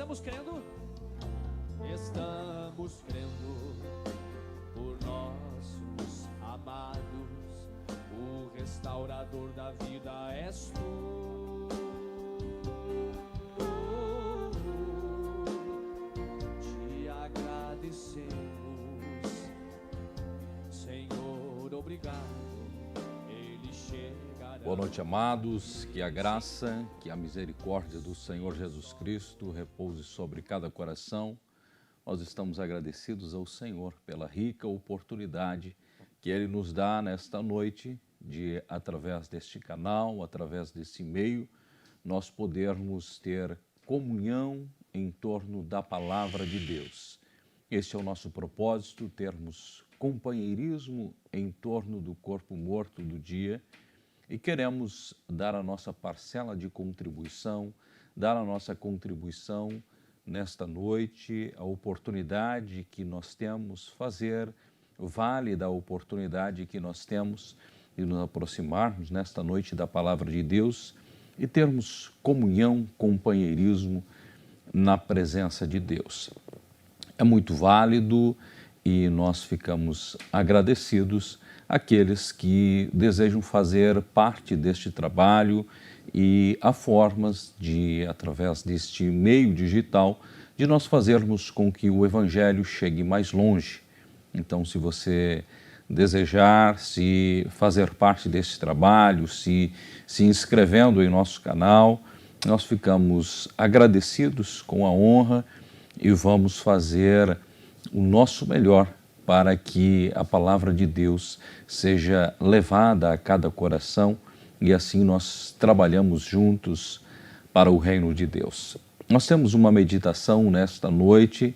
Estamos crendo? Estamos crendo por nossos amados, o restaurador da vida és tu. Te agradecemos, Senhor, obrigado. Ele chegará. Boa noite, amados. Que a graça, que a misericórdia do Senhor Jesus Cristo repouse sobre cada coração. Nós estamos agradecidos ao Senhor pela rica oportunidade que Ele nos dá nesta noite de, através deste canal, através desse meio, nós podermos ter comunhão em torno da palavra de Deus. Este é o nosso propósito, termos companheirismo em torno do corpo morto do dia, e queremos dar a nossa parcela de contribuição, dar a nossa contribuição nesta noite, a oportunidade que nós temos, fazer válida a oportunidade que nós temos de nos aproximarmos nesta noite da palavra de Deus e termos comunhão, companheirismo na presença de Deus. É muito válido e nós ficamos agradecidos àqueles que desejam fazer parte deste trabalho, e há formas de, através deste meio digital, de nós fazermos com que o Evangelho chegue mais longe. Então, se você desejar se fazer parte desse trabalho, se inscrevendo em nosso canal, nós ficamos agradecidos com a honra e vamos fazer o nosso melhor para que a palavra de Deus seja levada a cada coração e assim nós trabalhamos juntos para o reino de Deus. Nós temos uma meditação nesta noite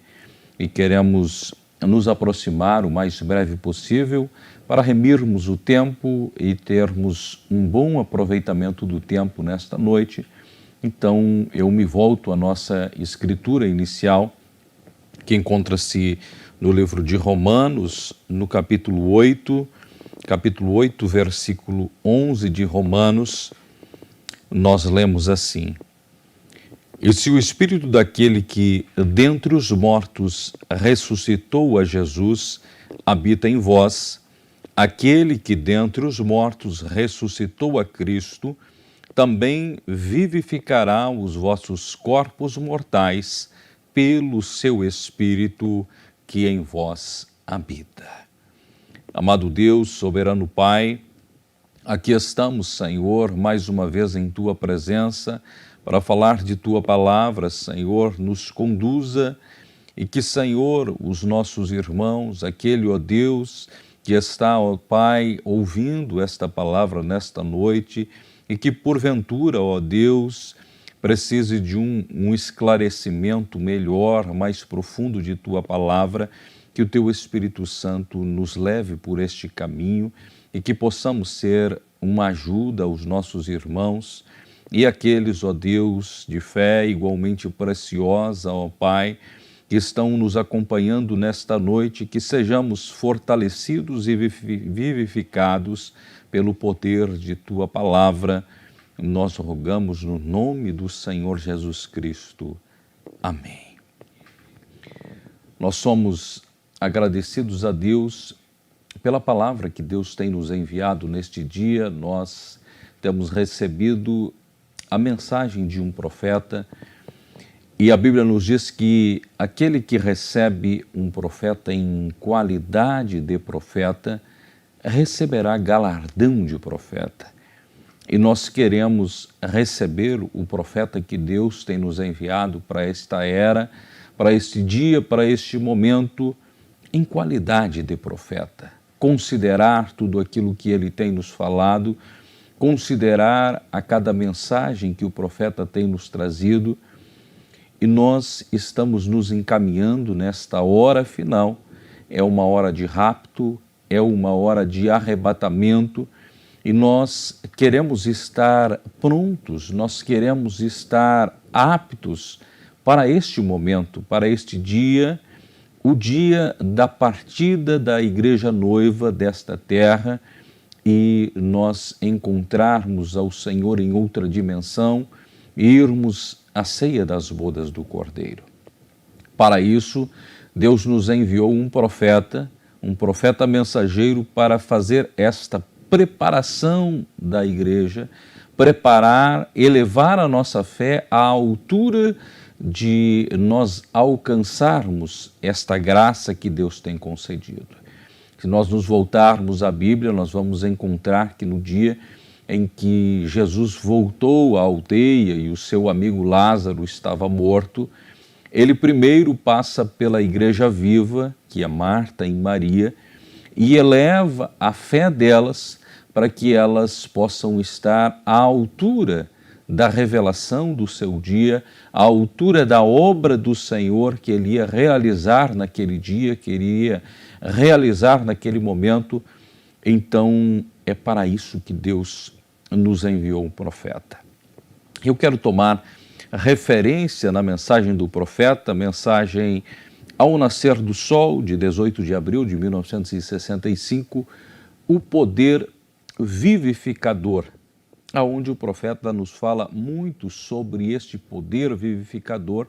e queremos nos aproximar o mais breve possível para remirmos o tempo e termos um bom aproveitamento do tempo nesta noite. Então eu me volto à nossa escritura inicial, que encontra-se no livro de Romanos, no capítulo 8, versículo 11 de Romanos, nós lemos assim: E se o Espírito daquele que dentre os mortos ressuscitou a Jesus habita em vós, aquele que dentre os mortos ressuscitou a Cristo, também vivificará os vossos corpos mortais pelo seu Espírito que em vós habita. Amado Deus, soberano Pai, aqui estamos, Senhor, mais uma vez em Tua presença, para falar de Tua palavra. Senhor, nos conduza e que, Senhor, os nossos irmãos, aquele, ó Deus, que está, ó Pai, ouvindo esta palavra nesta noite e que, porventura, ó Deus, precise de um esclarecimento melhor, mais profundo de Tua palavra, que o Teu Espírito Santo nos leve por este caminho e que possamos ser uma ajuda aos nossos irmãos e aqueles, ó Deus, de fé igualmente preciosa, ó Pai, que estão nos acompanhando nesta noite, que sejamos fortalecidos e vivificados pelo poder de Tua palavra. Nós rogamos no nome do Senhor Jesus Cristo. Amém. Nós somos agradecidos a Deus pela palavra que Deus tem nos enviado neste dia. Nós temos recebido a mensagem de um profeta e a Bíblia nos diz que aquele que recebe um profeta em qualidade de profeta receberá galardão de profeta. E nós queremos receber o profeta que Deus tem nos enviado para esta era, para este dia, para este momento, em qualidade de profeta. Considerar tudo aquilo que ele tem nos falado, considerar a cada mensagem que o profeta tem nos trazido, e nós estamos nos encaminhando nesta hora final. É uma hora de rapto, é uma hora de arrebatamento, e nós queremos estar prontos, nós queremos estar aptos para este momento, para este dia, o dia da partida da igreja noiva desta terra, e nós encontrarmos ao Senhor em outra dimensão, e irmos à ceia das bodas do Cordeiro. Para isso, Deus nos enviou um profeta mensageiro para fazer esta preparação da igreja, preparar, elevar a nossa fé à altura de nós alcançarmos esta graça que Deus tem concedido. Se nós nos voltarmos à Bíblia, nós vamos encontrar que no dia em que Jesus voltou à aldeia e o seu amigo Lázaro estava morto, ele primeiro passa pela igreja viva, que é Marta e Maria, e eleva a fé delas para que elas possam estar à altura da revelação do seu dia, à altura da obra do Senhor que ele ia realizar naquele dia, que ele ia realizar naquele momento. Então, é para isso que Deus nos enviou um profeta. Eu quero tomar referência na mensagem do profeta, mensagem ao nascer do sol, de 18 de abril de 1965, o poder vivificador, aonde o profeta nos fala muito sobre este poder vivificador,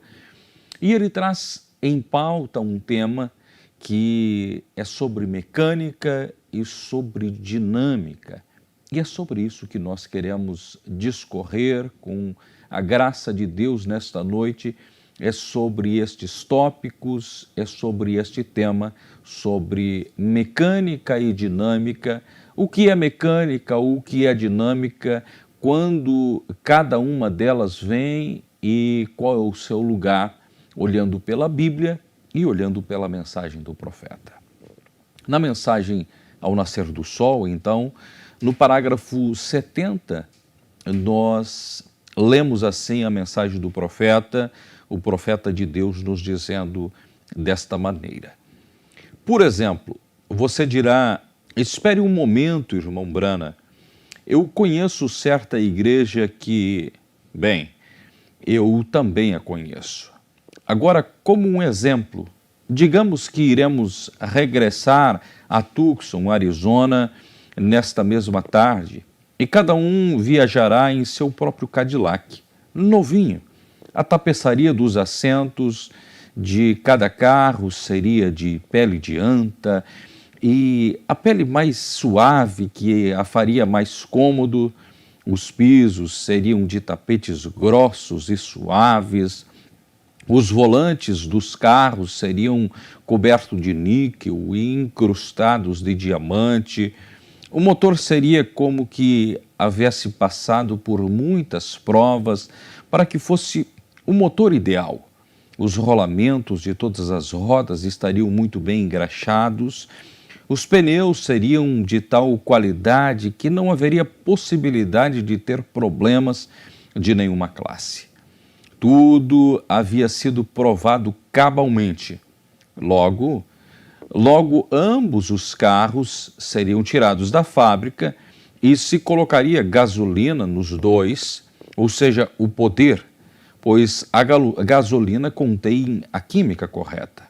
e ele traz em pauta um tema que é sobre mecânica e sobre dinâmica. E é sobre isso que nós queremos discorrer com a graça de Deus nesta noite, é sobre estes tópicos, é sobre este tema, sobre mecânica e dinâmica. O que é mecânica, o que é dinâmica, quando cada uma delas vem e qual é o seu lugar, olhando pela Bíblia e olhando pela mensagem do profeta. Na mensagem ao nascer do sol, então, no parágrafo 70, nós lemos assim a mensagem do profeta, o profeta de Deus nos dizendo desta maneira. Por exemplo, você dirá, espere um momento, irmão Brana, eu conheço certa igreja que, bem, eu também a conheço. Agora, como um exemplo, digamos que iremos regressar a Tucson, Arizona, nesta mesma tarde, e cada um viajará em seu próprio Cadillac, novinho. A tapeçaria dos assentos de cada carro seria de pele de anta, e a pele mais suave que a faria mais cômodo, os pisos seriam de tapetes grossos e suaves, os volantes dos carros seriam cobertos de níquel e incrustados de diamante. O motor seria como que houvesse passado por muitas provas para que fosse o motor ideal. Os rolamentos de todas as rodas estariam muito bem engraxados, os pneus seriam de tal qualidade que não haveria possibilidade de ter problemas de nenhuma classe. Tudo havia sido provado cabalmente. Logo, ambos os carros seriam tirados da fábrica e se colocaria gasolina nos dois, ou seja, o poder, pois a gasolina contém a química correta.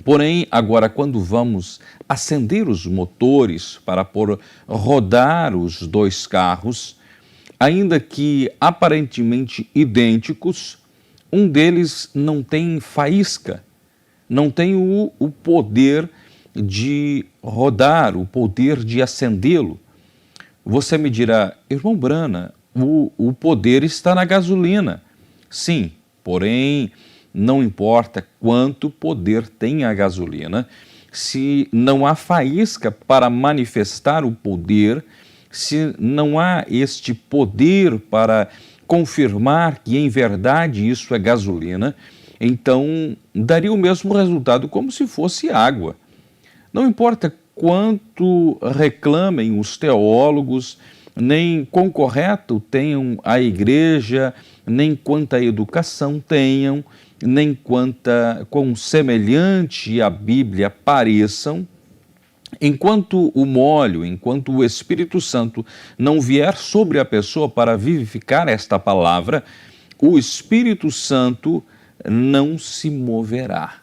Porém, agora, quando vamos acender os motores para pôr rodar os dois carros, ainda que aparentemente idênticos, um deles não tem faísca, não tem o poder de rodar, o poder de acendê-lo. Você me dirá, irmão Brana, o poder está na gasolina. Sim, porém, não importa quanto poder tem a gasolina, se não há faísca para manifestar o poder, se não há este poder para confirmar que em verdade isso é gasolina, então daria o mesmo resultado como se fosse água. Não importa quanto reclamem os teólogos, nem quão correto tenham a igreja, nem quanta educação tenham, nem quão semelhante a Bíblia pareçam, enquanto o Espírito Santo não vier sobre a pessoa para vivificar esta palavra, o Espírito Santo não se moverá.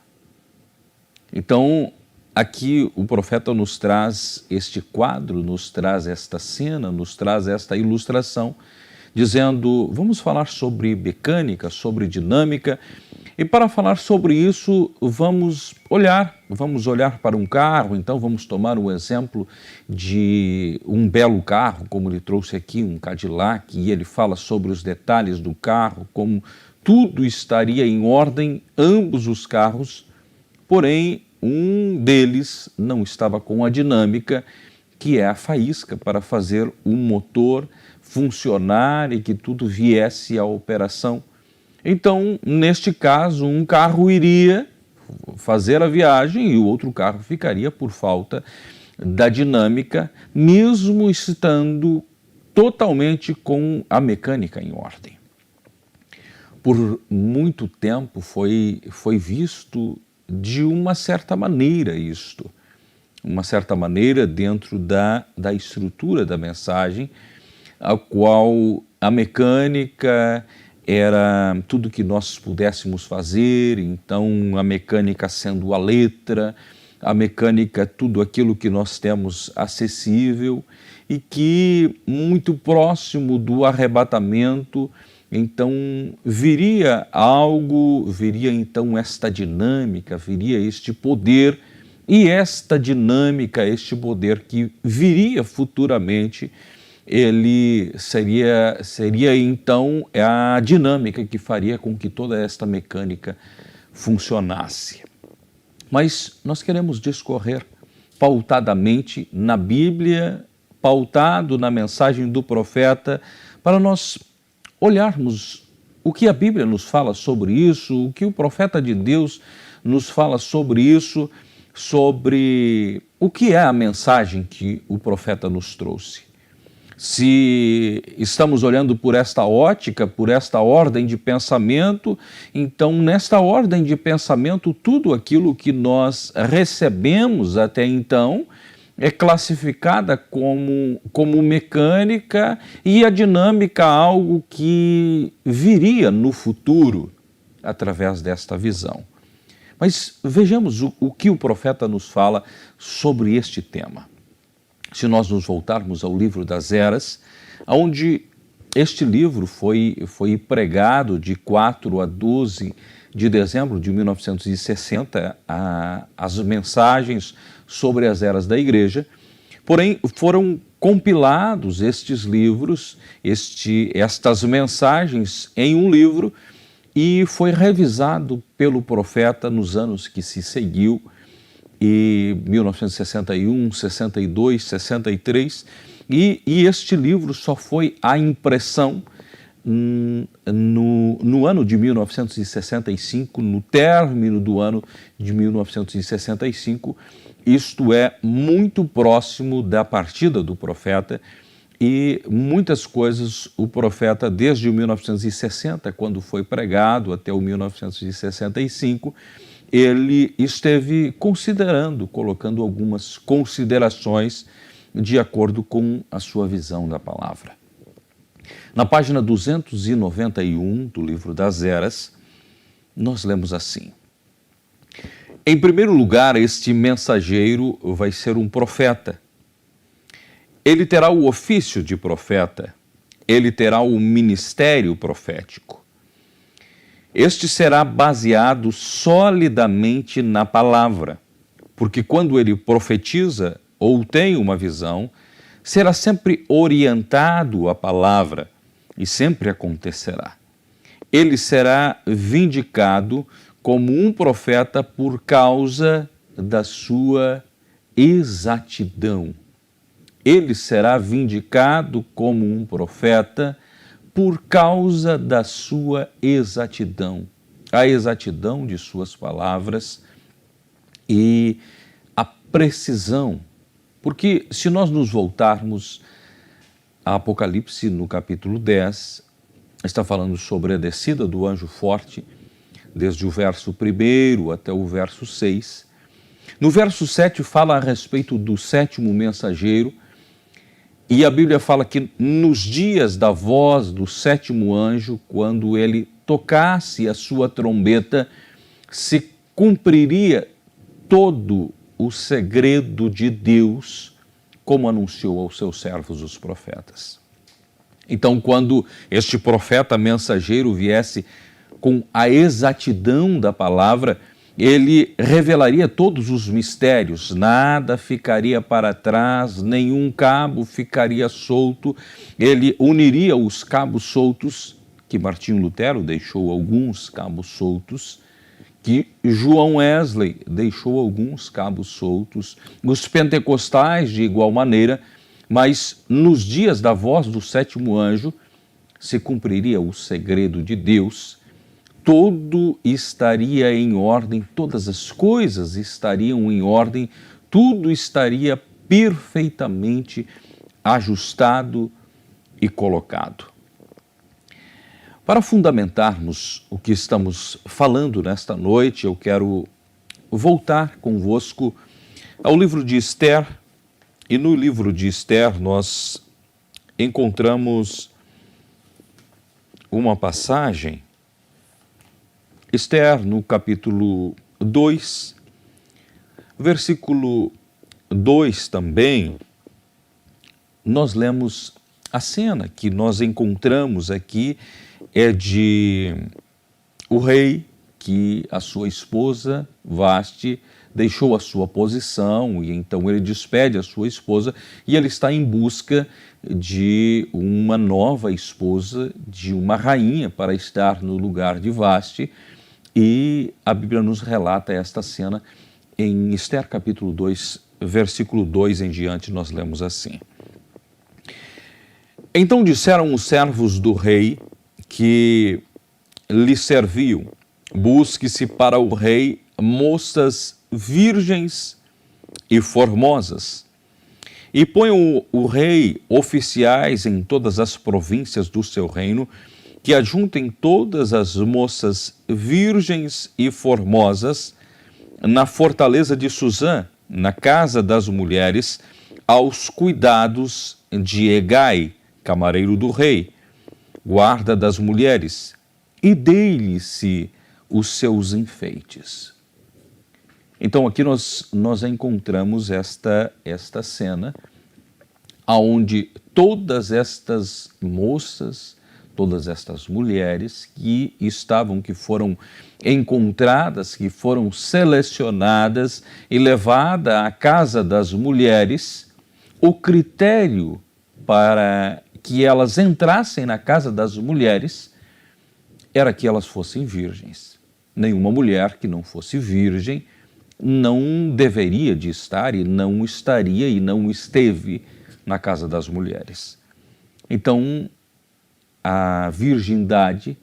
Então, aqui o profeta nos traz este quadro, nos traz esta cena, nos traz esta ilustração dizendo: vamos falar sobre mecânica, sobre dinâmica. E para falar sobre isso, vamos olhar para um carro. Então vamos tomar um exemplo de um belo carro, como ele trouxe aqui, um Cadillac, e ele fala sobre os detalhes do carro, como tudo estaria em ordem, ambos os carros, porém um deles não estava com a dinâmica, que é a faísca para fazer o motor funcionar e que tudo viesse à operação. Então, neste caso, um carro iria fazer a viagem e o outro carro ficaria por falta da dinâmica, mesmo estando totalmente com a mecânica em ordem. Por muito tempo foi visto de uma certa maneira isto, uma certa maneira dentro da estrutura da mensagem, a qual a mecânica era tudo que nós pudéssemos fazer, então a mecânica sendo a letra, a mecânica tudo aquilo que nós temos acessível, e que muito próximo do arrebatamento, então viria algo, viria então esta dinâmica, viria este poder, e esta dinâmica, este poder que viria futuramente, ele seria então a dinâmica que faria com que toda esta mecânica funcionasse. Mas nós queremos discorrer pautadamente na Bíblia, pautado na mensagem do profeta, para nós olharmos o que a Bíblia nos fala sobre isso, o que o profeta de Deus nos fala sobre isso, sobre o que é a mensagem que o profeta nos trouxe. Se estamos olhando por esta ótica, por esta ordem de pensamento, então nesta ordem de pensamento, tudo aquilo que nós recebemos até então é classificada como mecânica, e a dinâmica algo que viria no futuro através desta visão. Mas vejamos o que o profeta nos fala sobre este tema. Se nós nos voltarmos ao livro das Eras, onde este livro foi pregado de 4 a 12 de dezembro de 1960, as mensagens sobre as eras da igreja, porém foram compilados estes livros, estas mensagens em um livro, e foi revisado pelo profeta nos anos que se seguiu, e 1961, 62, 63, e este livro só foi à impressão no ano de 1965, no término do ano de 1965, isto é, muito próximo da partida do profeta, e muitas coisas o profeta, desde 1960, quando foi pregado, até o 1965, ele esteve considerando, colocando algumas considerações de acordo com a sua visão da palavra. Na página 291 do livro das Eras, nós lemos assim: em primeiro lugar, este mensageiro vai ser um profeta. Ele terá o ofício de profeta, ele terá o ministério profético. Este será baseado solidamente na palavra, porque quando ele profetiza ou tem uma visão, será sempre orientado à palavra e sempre acontecerá. Ele será vindicado como um profeta por causa da sua exatidão. Ele será vindicado como um profeta por causa da sua exatidão, a exatidão de suas palavras e a precisão. Porque se nós nos voltarmos a Apocalipse, no capítulo 10, está falando sobre a descida do anjo forte, desde o verso 1 até o verso 6. No verso 7 fala a respeito do sétimo mensageiro, e a Bíblia fala que nos dias da voz do sétimo anjo, quando ele tocasse a sua trombeta, se cumpriria todo o segredo de Deus, como anunciou aos seus servos os profetas. Então, quando este profeta mensageiro viesse com a exatidão da palavra, ele revelaria todos os mistérios, nada ficaria para trás, nenhum cabo ficaria solto, ele uniria os cabos soltos, que Martinho Lutero deixou alguns cabos soltos, que João Wesley deixou alguns cabos soltos, os pentecostais de igual maneira, mas nos dias da voz do sétimo anjo se cumpriria o segredo de Deus, tudo estaria em ordem, todas as coisas estariam em ordem, tudo estaria perfeitamente ajustado e colocado. Para fundamentarmos o que estamos falando nesta noite, eu quero voltar convosco ao livro de Esther, e no livro de Esther nós encontramos uma passagem, Esther no capítulo 2, versículo 2 também, nós lemos a cena que nós encontramos aqui, é de o rei que a sua esposa Vasti deixou a sua posição e então ele despede a sua esposa e ele está em busca de uma nova esposa, de uma rainha para estar no lugar de Vasti, e a Bíblia nos relata esta cena em Esther capítulo 2, versículo 2 em diante, nós lemos assim: Então disseram os servos do rei que lhe serviam: busque-se para o rei moças virgens e formosas, e põe o rei oficiais em todas as províncias do seu reino, que ajuntem todas as moças virgens e formosas na fortaleza de Suzã, na casa das mulheres, aos cuidados de Hegai, camareiro do rei, guarda das mulheres, e dei-lhe-se os seus enfeites. Então aqui nós encontramos esta cena, onde todas estas moças, todas estas mulheres que foram encontradas, que foram selecionadas e levadas à casa das mulheres, o critério para que elas entrassem na casa das mulheres era que elas fossem virgens. Nenhuma mulher que não fosse virgem não deveria de estar e não estaria e não esteve na casa das mulheres. Então, a virgindade,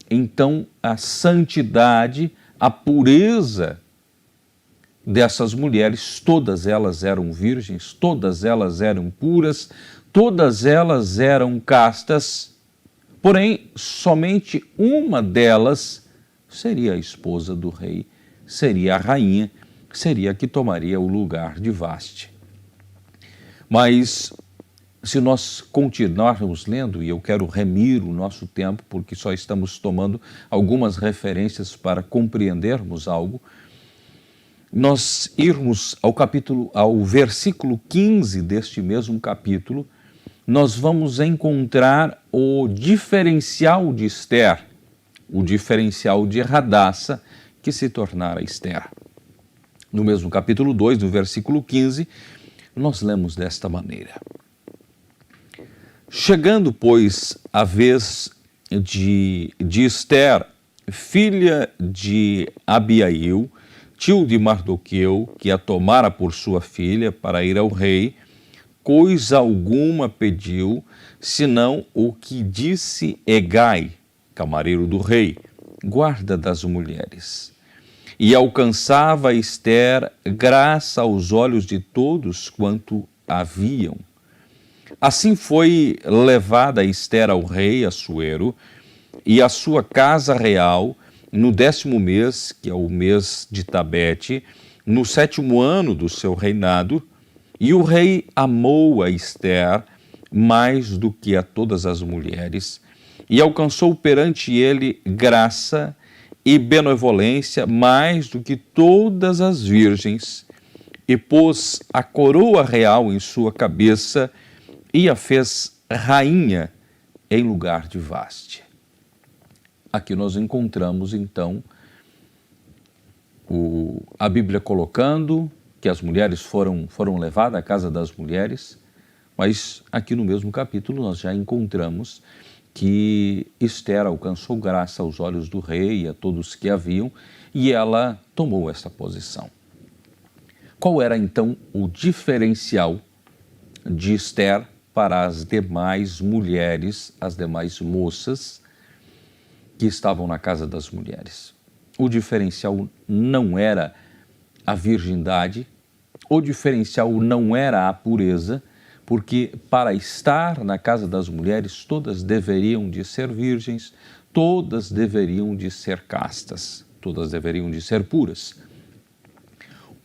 então a santidade, a pureza dessas mulheres, todas elas eram virgens, todas elas eram puras, todas elas eram castas, porém, somente uma delas seria a esposa do rei, seria a rainha, seria a que tomaria o lugar de Vasti. Mas, se nós continuarmos lendo, e eu quero remir o nosso tempo, porque só estamos tomando algumas referências para compreendermos algo, nós irmos ao versículo 15 deste mesmo capítulo, nós vamos encontrar o diferencial de Esther, o diferencial de Radassa, que se tornara Esther. No mesmo capítulo 2, no versículo 15, nós lemos desta maneira: Chegando, pois, a vez de Esther, filha de Abiail, tio de Mardoqueu, que a tomara por sua filha para ir ao rei, coisa alguma pediu, senão o que disse Hegai, camareiro do rei, guarda das mulheres. E alcançava Esther graça aos olhos de todos quanto a viam. Assim foi levada Esther ao rei Assuero e à sua casa real no 10º mês, que é o mês de Tabete, no 7º ano do seu reinado, e o rei amou a Esther mais do que a todas as mulheres, e alcançou perante ele graça e benevolência mais do que todas as virgens, e pôs a coroa real em sua cabeça e a fez rainha em lugar de Vaste. Aqui nós encontramos, então, a Bíblia colocando que as mulheres foram levadas à casa das mulheres, mas aqui no mesmo capítulo nós já encontramos que Esther alcançou graça aos olhos do rei e a todos que a viam, e ela tomou essa posição. Qual era então o diferencial de Esther para as demais mulheres, as demais moças que estavam na casa das mulheres? O diferencial não era a virgindade, o diferencial não era a pureza, porque para estar na casa das mulheres, todas deveriam de ser virgens, todas deveriam de ser castas, todas deveriam de ser puras.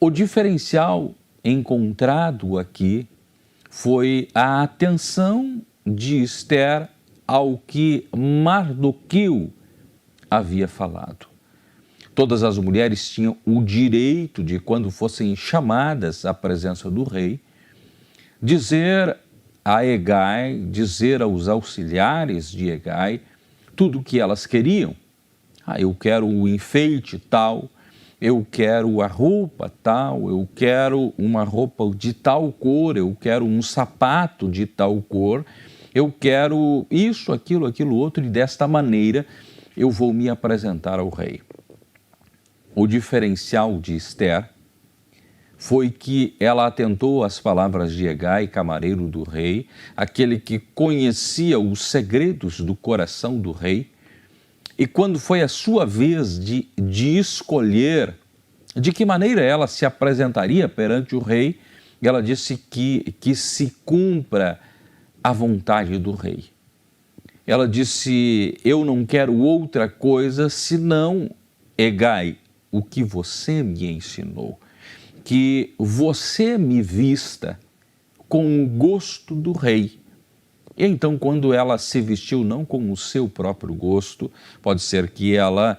O diferencial encontrado aqui foi a atenção de Esther ao que Mardoqueu havia falado. Todas as mulheres tinham o direito de, quando fossem chamadas à presença do rei, dizer a Hegai, dizer aos auxiliares de Hegai, tudo o que elas queriam. Eu quero o enfeite tal, eu quero a roupa tal, eu quero uma roupa de tal cor, eu quero um sapato de tal cor, eu quero isso, aquilo outro, e desta maneira eu vou me apresentar ao rei. O diferencial de Esther foi que ela atentou às palavras de Hegai, camareiro do rei, aquele que conhecia os segredos do coração do rei, e quando foi a sua vez de escolher de que maneira ela se apresentaria perante o rei, ela disse que se cumpra a vontade do rei. Ela disse, eu não quero outra coisa senão, Hegai, o que você me ensinou, que você me vista com o gosto do rei. E então, quando ela se vestiu não com o seu próprio gosto, pode ser que ela,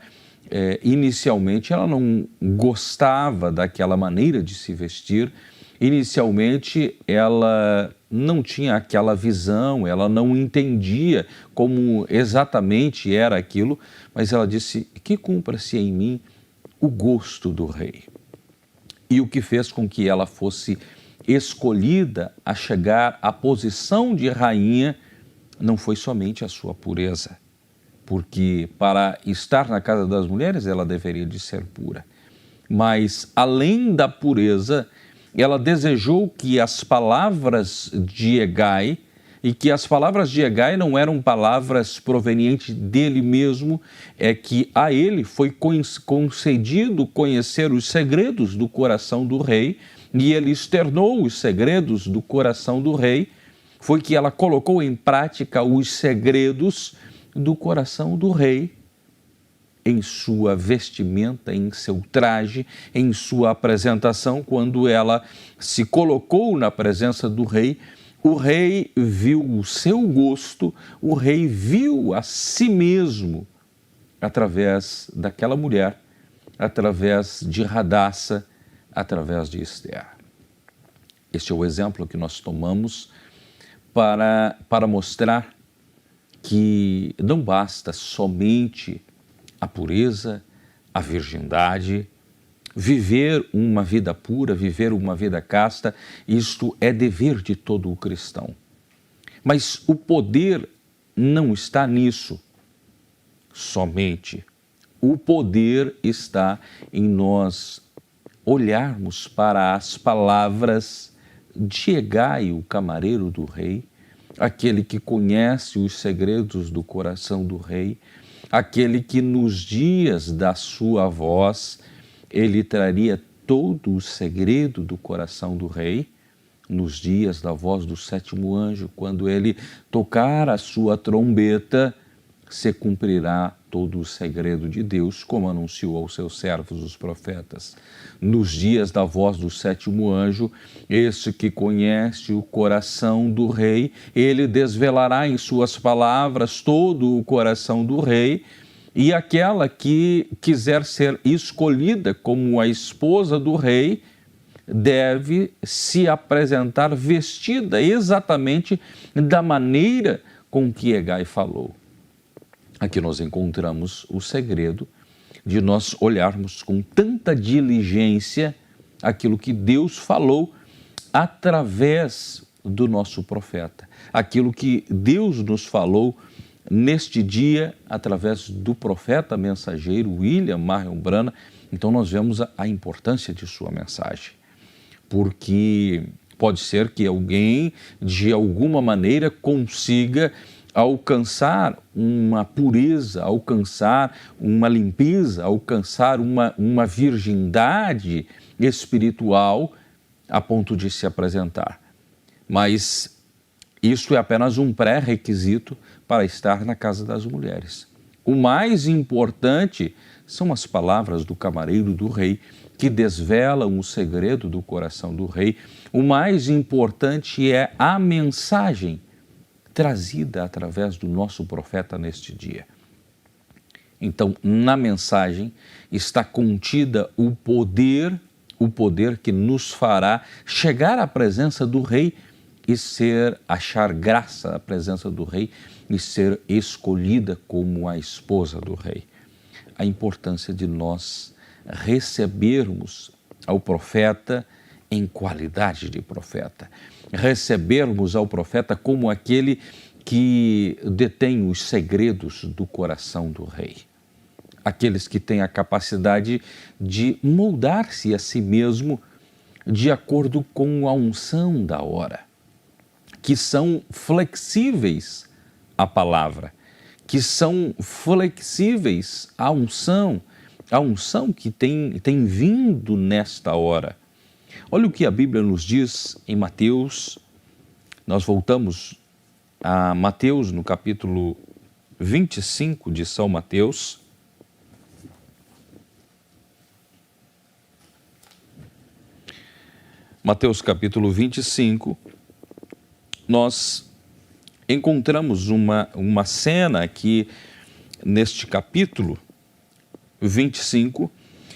inicialmente, ela não gostava daquela maneira de se vestir, inicialmente ela não tinha aquela visão, ela não entendia como exatamente era aquilo, mas ela disse, que cumpra-se em mim o gosto do rei. E o que fez com que ela fosse escolhida a chegar à posição de rainha não foi somente a sua pureza, porque para estar na casa das mulheres ela deveria de ser pura, mas além da pureza, ela desejou que as palavras de Hegai, e que as palavras de Hegai não eram palavras provenientes dele mesmo, é que a ele foi concedido conhecer os segredos do coração do rei, e ele externou os segredos do coração do rei, foi que ela colocou em prática os segredos do coração do rei, em sua vestimenta, em seu traje, em sua apresentação, quando ela se colocou na presença do rei, o rei viu o seu gosto, o rei viu a si mesmo através daquela mulher, através de Radassa, através de Esther. Este é o exemplo que nós tomamos para mostrar que não basta somente a pureza, a virgindade, viver uma vida pura, viver uma vida casta, isto é dever de todo o cristão. Mas o poder não está nisso somente. O poder está em nós olharmos para as palavras de Hegai, o camareiro do rei, aquele que conhece os segredos do coração do rei, aquele que nos dias da sua voz, ele traria todo o segredo do coração do rei, nos dias da voz do sétimo anjo, quando ele tocar a sua trombeta, se cumprirá todo o segredo de Deus, como anunciou aos seus servos, os profetas. Nos dias da voz do sétimo anjo, esse que conhece o coração do rei, ele desvelará em suas palavras todo o coração do rei, e aquela que quiser ser escolhida como a esposa do rei, deve se apresentar vestida exatamente da maneira com que Hegai falou. Aqui nós encontramos o segredo de nós olharmos com tanta diligência aquilo que Deus falou através do nosso profeta, aquilo que Deus nos falou neste dia através do profeta mensageiro William Marion Branham. Então nós vemos a importância de sua mensagem, porque pode ser que alguém de alguma maneira consiga alcançar uma pureza, alcançar uma limpeza, alcançar uma virgindade espiritual a ponto de se apresentar. Mas isso é apenas um pré-requisito para estar na casa das mulheres. O mais importante são as palavras do camareiro do rei, que desvelam o segredo do coração do rei. O mais importante é a mensagem trazida através do nosso profeta neste dia. Então, na mensagem está contida o poder que nos fará chegar à presença do rei e achar graça à presença do rei e ser escolhida como a esposa do rei. A importância de nós recebermos ao profeta em qualidade de profeta, recebermos ao profeta como aquele que detém os segredos do coração do rei, aqueles que têm a capacidade de moldar-se a si mesmo de acordo com a unção da hora, que são flexíveis à palavra, que são flexíveis à unção, a unção que tem vindo nesta hora. Olha o que a Bíblia nos diz em Mateus. Nós voltamos a Mateus no capítulo 25 de São Mateus. Mateus capítulo 25, nós encontramos uma cena aqui neste capítulo 25,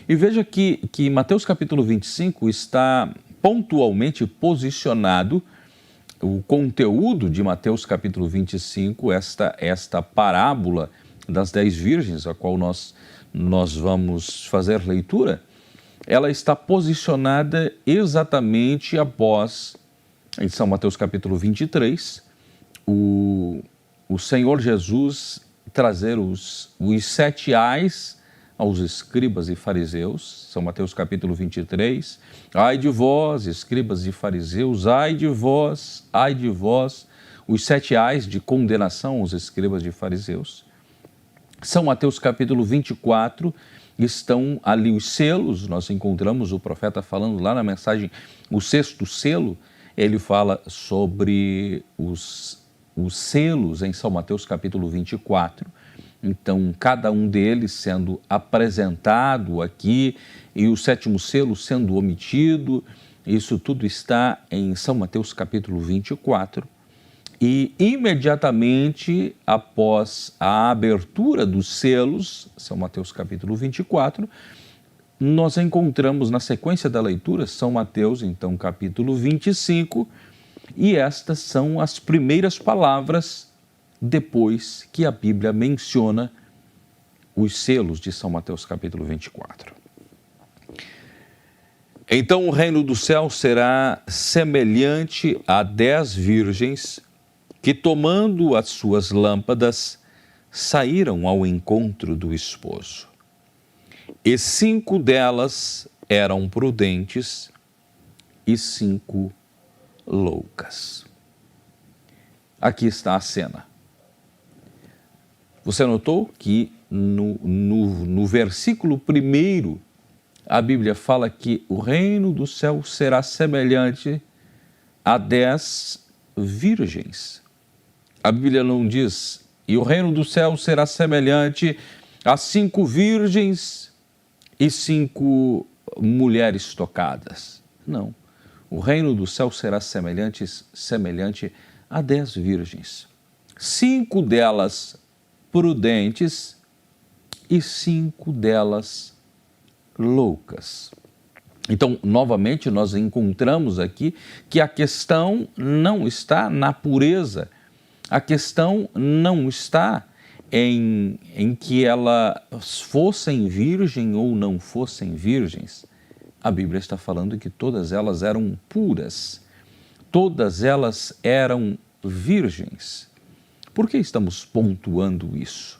e veja que Mateus capítulo 25 está pontualmente posicionado, o conteúdo de Mateus capítulo 25, esta parábola das 10 virgens, a qual nós vamos fazer leitura, ela está posicionada exatamente após, em São Mateus capítulo 23, o Senhor Jesus trazer os 7 ais aos escribas e fariseus. São Mateus capítulo 23, ai de vós, escribas e fariseus, ai de vós, os 7 ais de condenação aos escribas e fariseus. São Mateus capítulo 24, estão ali os selos, nós encontramos o profeta falando lá na mensagem, o 6º selo, ele fala sobre os selos em São Mateus capítulo 24, então cada um deles sendo apresentado aqui e o 7º selo sendo omitido, isso tudo está em São Mateus capítulo 24, e imediatamente após a abertura dos selos, São Mateus capítulo 24, nós encontramos na sequência da leitura São Mateus, então capítulo 25, e estas são as primeiras palavras depois que a Bíblia menciona os selos de São Mateus capítulo 24. Então o reino do céu será semelhante a 10 virgens que, tomando as suas lâmpadas, saíram ao encontro do esposo. E 5 delas eram prudentes e 5 loucas. Aqui está a cena. Você notou que no versículo 1, a Bíblia fala que o reino do céu será semelhante a 10 virgens. A Bíblia não diz, e o reino do céu será semelhante a 5 virgens e 5 mulheres tocadas. Não. O reino do céu será semelhante a 10 virgens. 5 delas prudentes e 5 delas loucas. Então, novamente, nós encontramos aqui que a questão não está na pureza, A questão não está em que elas fossem virgem ou não fossem virgens. A Bíblia está falando que todas elas eram puras, todas elas eram virgens. Por que estamos pontuando isso?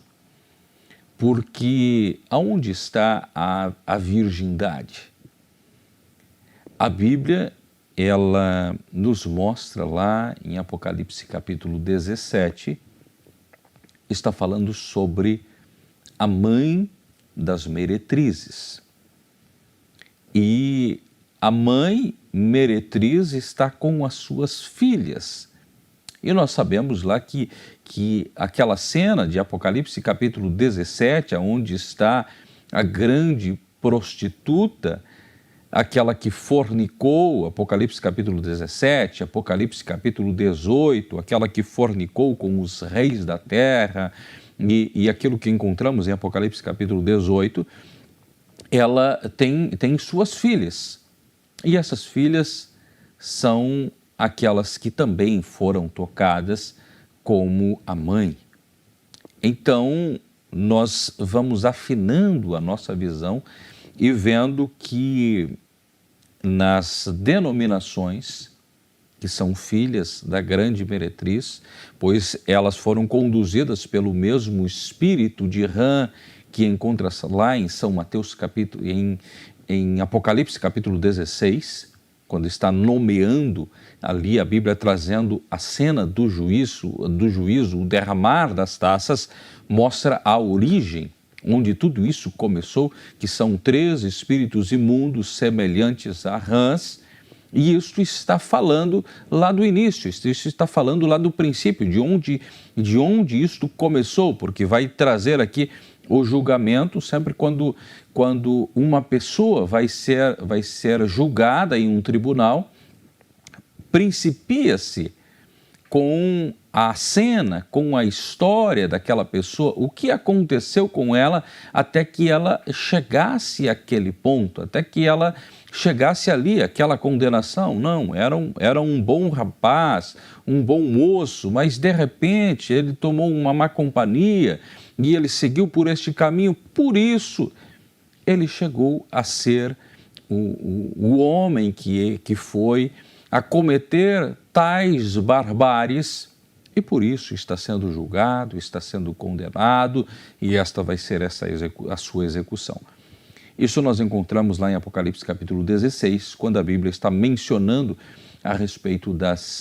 Porque aonde está a virgindade? A Bíblia, ela nos mostra lá em Apocalipse capítulo 17, está falando sobre a mãe das meretrizes. E a mãe meretriz está com as suas filhas. E nós sabemos lá que aquela cena de Apocalipse capítulo 17, onde está a grande prostituta, aquela que fornicou, Apocalipse capítulo 17, Apocalipse capítulo 18, aquela que fornicou com os reis da terra, e aquilo que encontramos em Apocalipse capítulo 18, ela tem suas filhas. E essas filhas são aquelas que também foram tocadas como a mãe. Então, nós vamos afinando a nossa visão e vendo que nas denominações que são filhas da grande meretriz, pois elas foram conduzidas pelo mesmo espírito de Rã que encontra lá em São Mateus capítulo, em Apocalipse capítulo 16, quando está nomeando ali a Bíblia trazendo a cena do juízo, o derramar das taças, mostra a origem onde tudo isso começou, que são 3 espíritos imundos semelhantes a rãs, e isso está falando lá do início, isso está falando lá do princípio, de onde isto começou, porque vai trazer aqui o julgamento sempre quando uma pessoa vai ser julgada em um tribunal, principia-se com a cena, com a história daquela pessoa, o que aconteceu com ela até que ela chegasse àquele ponto, até que ela chegasse ali, aquela condenação. Não, era um bom rapaz, um bom moço, mas de repente ele tomou uma má companhia e ele seguiu por este caminho, por isso ele chegou a ser o homem que foi a cometer tais barbáries e por isso está sendo julgado, está sendo condenado e esta vai ser a sua execução. Isso nós encontramos lá em Apocalipse capítulo 16, quando a Bíblia está mencionando a respeito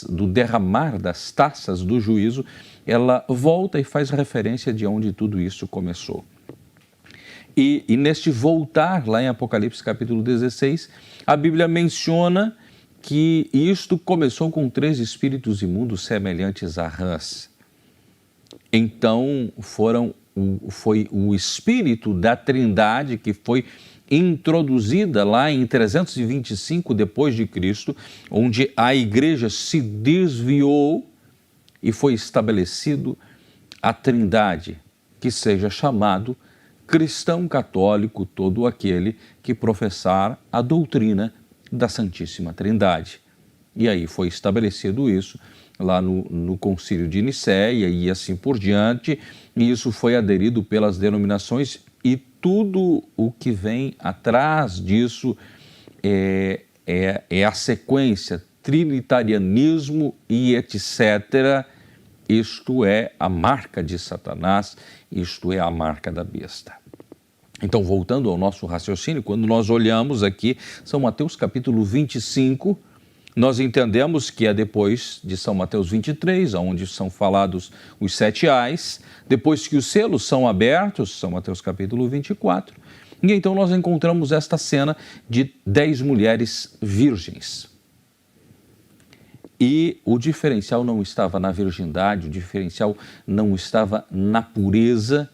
do derramar das taças do juízo, ela volta e faz referência de onde tudo isso começou. E neste voltar lá em Apocalipse capítulo 16, a Bíblia menciona que isto começou com 3 espíritos imundos semelhantes a rãs. Então foi o espírito da Trindade que foi introduzida lá em 325 depois de Cristo, onde a igreja se desviou e foi estabelecido a Trindade, que seja chamado cristão católico todo aquele que professar a doutrina da Santíssima Trindade. E aí foi estabelecido isso lá no Concílio de Nicéia e assim por diante, e isso foi aderido pelas denominações e tudo o que vem atrás disso é a sequência, trinitarianismo e etc. Isto é a marca de Satanás, isto é a marca da besta. Então, voltando ao nosso raciocínio, quando nós olhamos aqui São Mateus capítulo 25, nós entendemos que é depois de São Mateus 23, onde são falados os 7 ais, depois que os selos são abertos, São Mateus capítulo 24, e então nós encontramos esta cena de 10 mulheres virgens. E o diferencial não estava na virgindade, o diferencial não estava na pureza,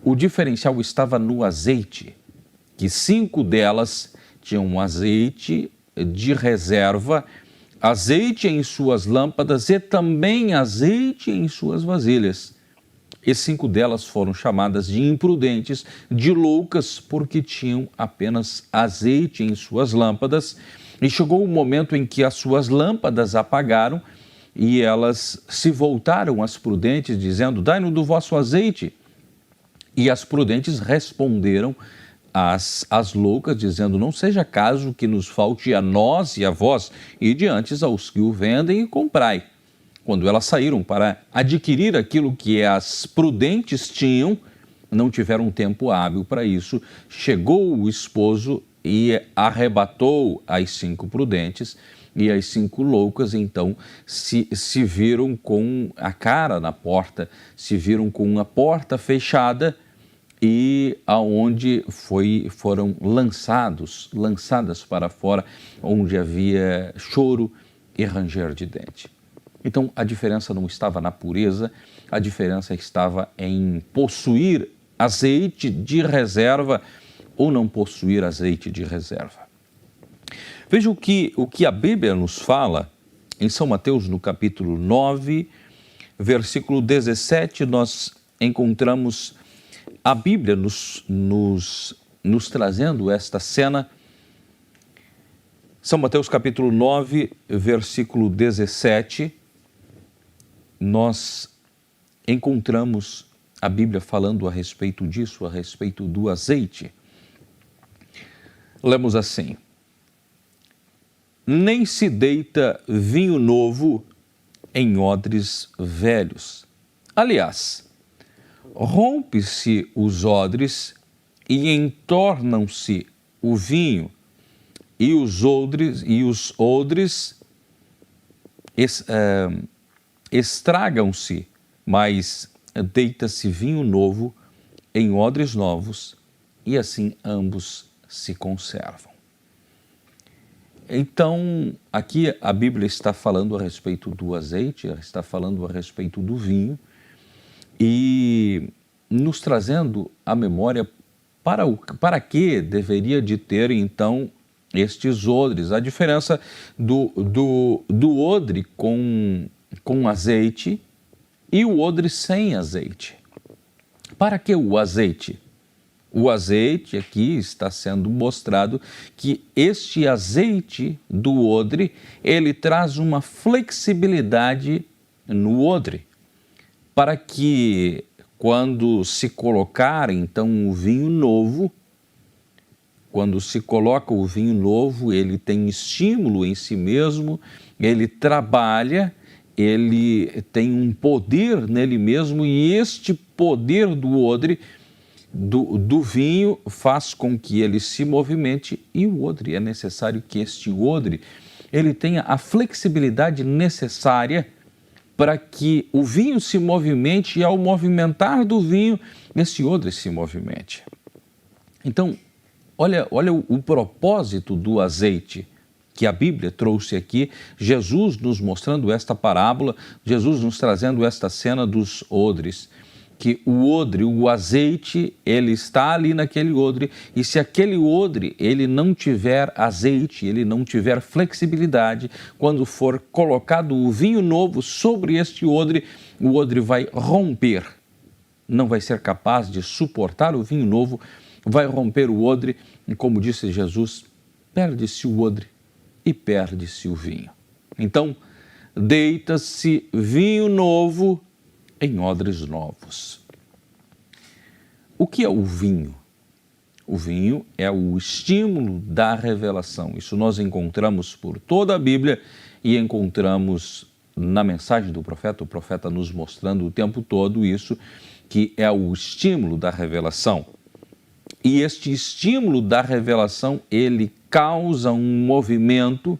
o diferencial estava no azeite, que 5 delas tinham azeite de reserva, azeite em suas lâmpadas e também azeite em suas vasilhas. E 5 delas foram chamadas de imprudentes, de loucas, porque tinham apenas azeite em suas lâmpadas. E chegou o momento em que as suas lâmpadas apagaram e elas se voltaram às prudentes, dizendo: dai-nos do vosso azeite. E as prudentes responderam às loucas, dizendo: não seja caso que nos falte a nós e a vós, e diante aos que o vendem e comprai. Quando elas saíram para adquirir aquilo que as prudentes tinham, não tiveram tempo hábil para isso. Chegou o esposo e arrebatou as 5 prudentes, e as 5 loucas, então, se viram com a cara na porta, se viram com a porta fechada, e aonde foram lançadas para fora, onde havia choro e ranger de dente. Então, a diferença não estava na pureza, a diferença estava em possuir azeite de reserva ou não possuir azeite de reserva. Veja o que a Bíblia nos fala em São Mateus, no capítulo 9, versículo 17, nós encontramos a Bíblia nos trazendo esta cena. São Mateus capítulo 9, versículo 17, nós encontramos a Bíblia falando a respeito disso, a respeito do azeite. Lemos assim: nem se deita vinho novo em odres velhos. Aliás, rompe-se os odres e entornam-se o vinho, e os odres estragam-se, mas deita-se vinho novo em odres novos, e assim ambos se conservam. Então, aqui a Bíblia está falando a respeito do azeite, está falando a respeito do vinho, e nos trazendo a memória para que deveria de ter, então, estes odres. A diferença do odre com azeite e o odre sem azeite. Para que o azeite? O azeite aqui está sendo mostrado que este azeite do odre, ele traz uma flexibilidade no odre, para que quando se colocar então o vinho novo, quando se coloca o vinho novo, ele tem estímulo em si mesmo, ele trabalha, ele tem um poder nele mesmo, e este poder do odre, do vinho, faz com que ele se movimente, e o odre, é necessário que este odre, ele tenha a flexibilidade necessária para que o vinho se movimente, e ao movimentar do vinho, esse odre se movimente. Então, olha o propósito do azeite que a Bíblia trouxe aqui, Jesus nos mostrando esta parábola, Jesus nos trazendo esta cena dos odres, que o odre, o azeite, ele está ali naquele odre, e se aquele odre ele não tiver azeite, ele não tiver flexibilidade, quando for colocado o vinho novo sobre este odre, o odre vai romper, não vai ser capaz de suportar o vinho novo, vai romper o odre, e como disse Jesus, perde-se o odre e perde-se o vinho. Então, deita-se vinho novo em odres novos. O que é o vinho? O vinho é o estímulo da revelação. Isso nós encontramos por toda a Bíblia e encontramos na mensagem do profeta, o profeta nos mostrando o tempo todo isso, que é o estímulo da revelação. E este estímulo da revelação, ele causa um movimento,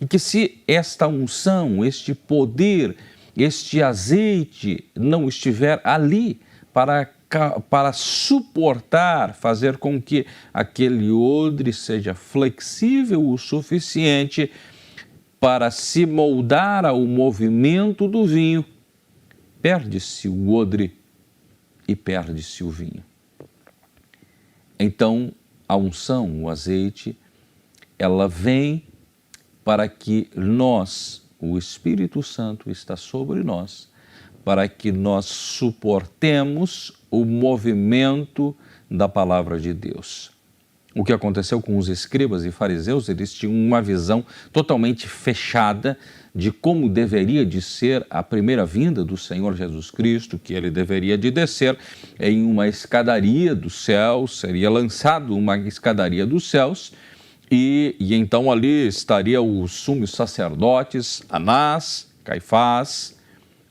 e que se esta unção, este poder, este azeite não estiver ali para suportar, fazer com que aquele odre seja flexível o suficiente para se moldar ao movimento do vinho, perde-se o odre e perde-se o vinho. Então, a unção, o azeite, ela vem para que nós, o Espírito Santo está sobre nós, para que nós suportemos o movimento da palavra de Deus. o que aconteceu com os escribas e fariseus. Eles tinham uma visão totalmente fechada de como deveria de ser a primeira vinda do Senhor Jesus Cristo, que ele deveria de descer em uma escadaria dos céus, seria lançado uma escadaria dos céus, e então ali estaria os sumos sacerdotes, Anás, Caifás,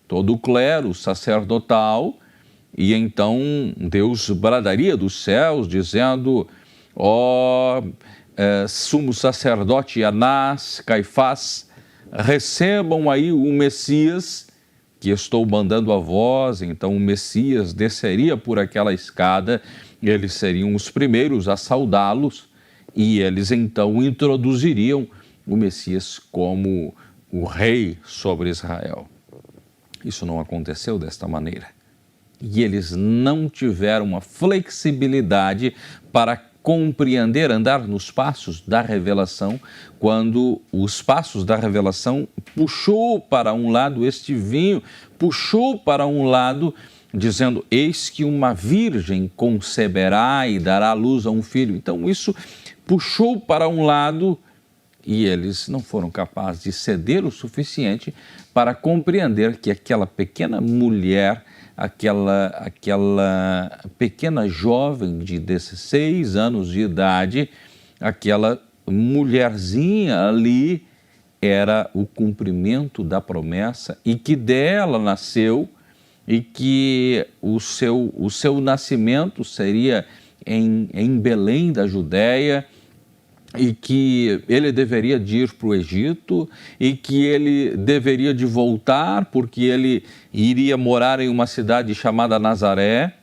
todo o clero sacerdotal, e então Deus bradaria dos céus, dizendo: ó, sumo sacerdote Anás, Caifás, recebam aí o Messias que estou mandando a vós. Então o Messias desceria por aquela escada, eles seriam os primeiros a saudá-los, e eles então introduziriam o Messias como o rei sobre Israel. Isso não aconteceu desta maneira. E eles não tiveram a flexibilidade para compreender, andar nos passos da revelação, quando os passos da revelação puxou para um lado este vinho, puxou para um lado, dizendo: eis que uma virgem conceberá e dará à luz a um filho. Então isso puxou para um lado, e eles não foram capazes de ceder o suficiente para compreender que aquela pequena mulher, aquela pequena jovem de 16 anos de idade, aquela mulherzinha ali, era o cumprimento da promessa, e que dela nasceu, e que o seu nascimento seria em Belém da Judéia, e que ele deveria de ir para o Egito, e que ele deveria de voltar, porque ele iria morar em uma cidade chamada Nazaré,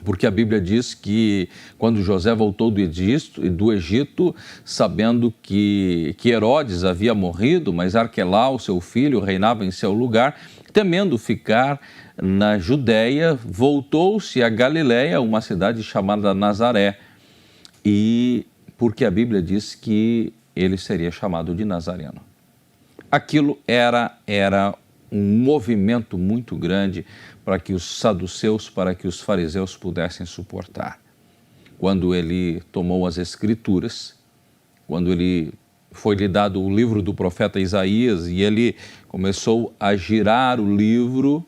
porque a Bíblia diz que quando José voltou do Egito, sabendo que Herodes havia morrido, mas Arquelau, seu filho, reinava em seu lugar, temendo ficar na Judéia, voltou-se a Galiléia, uma cidade chamada Nazaré, e porque a Bíblia diz que ele seria chamado de Nazareno. Aquilo era um movimento muito grande para que os saduceus, para que os fariseus pudessem suportar. Quando ele tomou as Escrituras, quando ele foi-lhe dado o livro do profeta Isaías, e ele começou a girar o livro,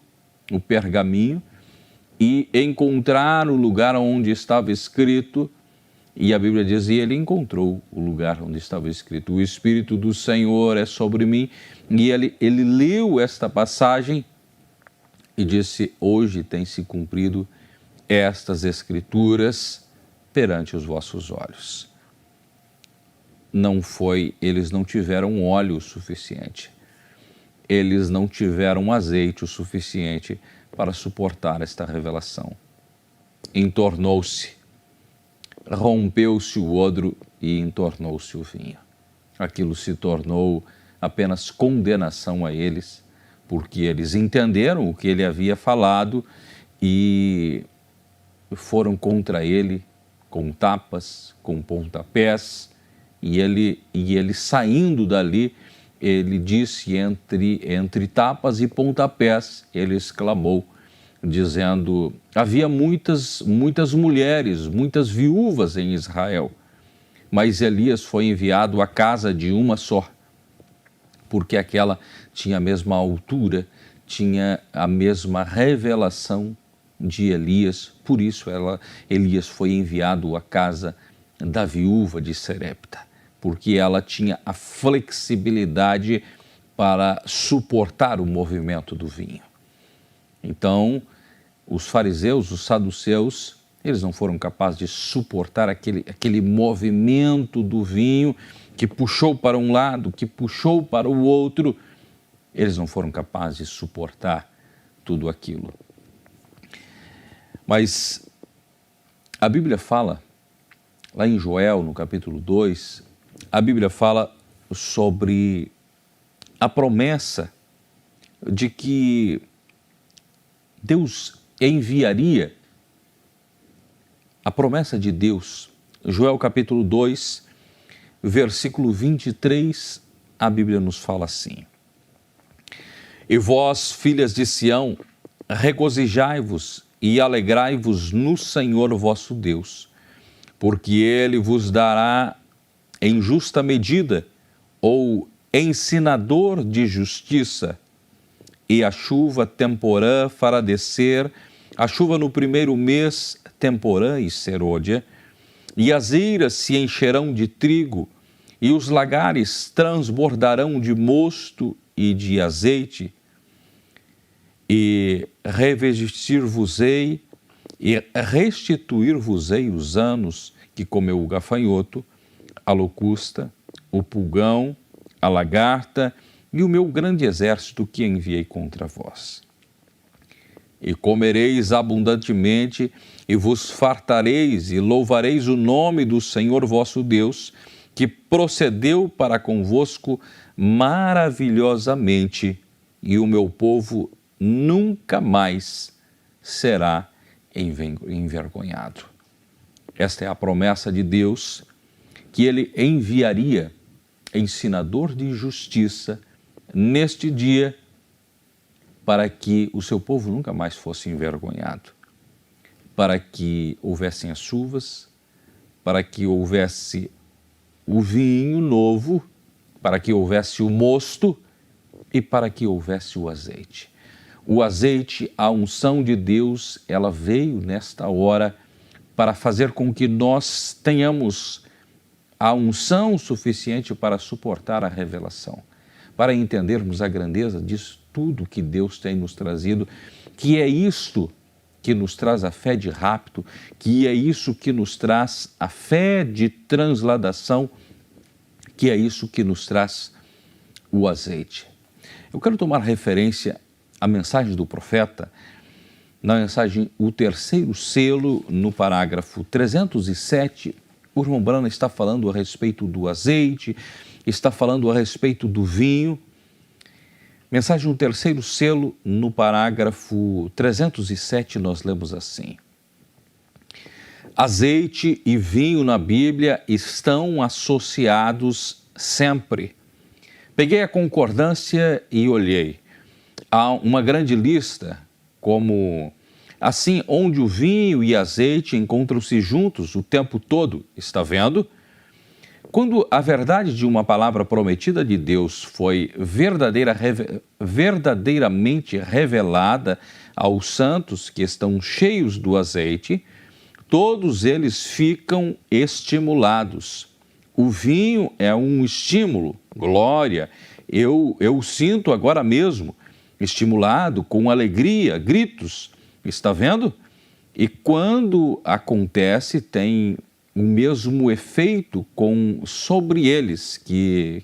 o pergaminho, e encontrar o lugar onde estava escrito. E a Bíblia diz: e ele encontrou o lugar onde estava escrito: o Espírito do Senhor é sobre mim. E ele leu esta passagem e disse: hoje tem se cumprido estas Escrituras perante os vossos olhos. Eles não tiveram óleo suficiente, eles não tiveram azeite o suficiente para suportar esta revelação. Entornou-se, rompeu-se o odro e entornou-se o vinho. Aquilo se tornou apenas condenação a eles, porque eles entenderam o que ele havia falado e foram contra ele com tapas, com pontapés, e ele saindo dali, ele disse entre tapas e pontapés, ele exclamou, dizendo: havia muitas mulheres, muitas viúvas em Israel, mas Elias foi enviado à casa de uma só, porque aquela tinha a mesma altura, tinha a mesma revelação de Elias, por isso Elias foi enviado à casa da viúva de Serepta, porque ela tinha a flexibilidade para suportar o movimento do vinho. Então, os fariseus, os saduceus, eles não foram capazes de suportar aquele movimento do vinho que puxou para um lado, que puxou para o outro. Eles não foram capazes de suportar tudo aquilo. Mas a Bíblia fala, lá em Joel, no capítulo 2, a Bíblia fala sobre a promessa de que Deus enviaria, a promessa de Deus. Joel capítulo 2, versículo 23, a Bíblia nos fala assim: e vós, filhas de Sião, regozijai-vos e alegrai-vos no Senhor vosso Deus, porque ele vos dará em justa medida, ou ensinador de justiça, e a chuva temporã fará descer, a chuva no primeiro mês, temporã e serôdia, e as eiras se encherão de trigo, e os lagares transbordarão de mosto e de azeite, e revestir-vos-ei, e restituir-vos-ei os anos que comeu o gafanhoto, a locusta, o pulgão, a lagarta e o meu grande exército que enviei contra vós. E comereis abundantemente, e vos fartareis, e louvareis o nome do Senhor vosso Deus, que procedeu para convosco maravilhosamente, e o meu povo nunca mais será envergonhado. Esta é a promessa de Deus, que ele enviaria ensinador de justiça neste dia, para que o seu povo nunca mais fosse envergonhado, para que houvessem as chuvas, para que houvesse o vinho novo, para que houvesse o mosto e para que houvesse o azeite. O azeite, a unção de Deus, ela veio nesta hora para fazer com que nós tenhamos a unção suficiente para suportar a revelação, para entendermos a grandeza disso tudo que Deus tem nos trazido, que é isto que nos traz a fé de rapto, que é isso que nos traz a fé de transladação, que é isso que nos traz o azeite. Eu quero tomar referência à mensagem do profeta, na mensagem O Terceiro Selo, no parágrafo 307, o irmão Branham está falando a respeito do azeite, está falando a respeito do vinho. Mensagem do Terceiro Selo, no parágrafo 307, nós lemos assim: azeite e vinho na Bíblia estão associados sempre. Peguei a concordância e olhei. Há uma grande lista, como assim, onde o vinho e azeite encontram-se juntos o tempo todo, está vendo? Quando a verdade de uma palavra prometida de Deus foi verdadeiramente revelada aos santos que estão cheios do azeite, todos eles ficam estimulados. O vinho é um estímulo, glória, eu sinto agora mesmo, estimulado com alegria, gritos, está vendo? E quando acontece, tem o mesmo efeito sobre eles que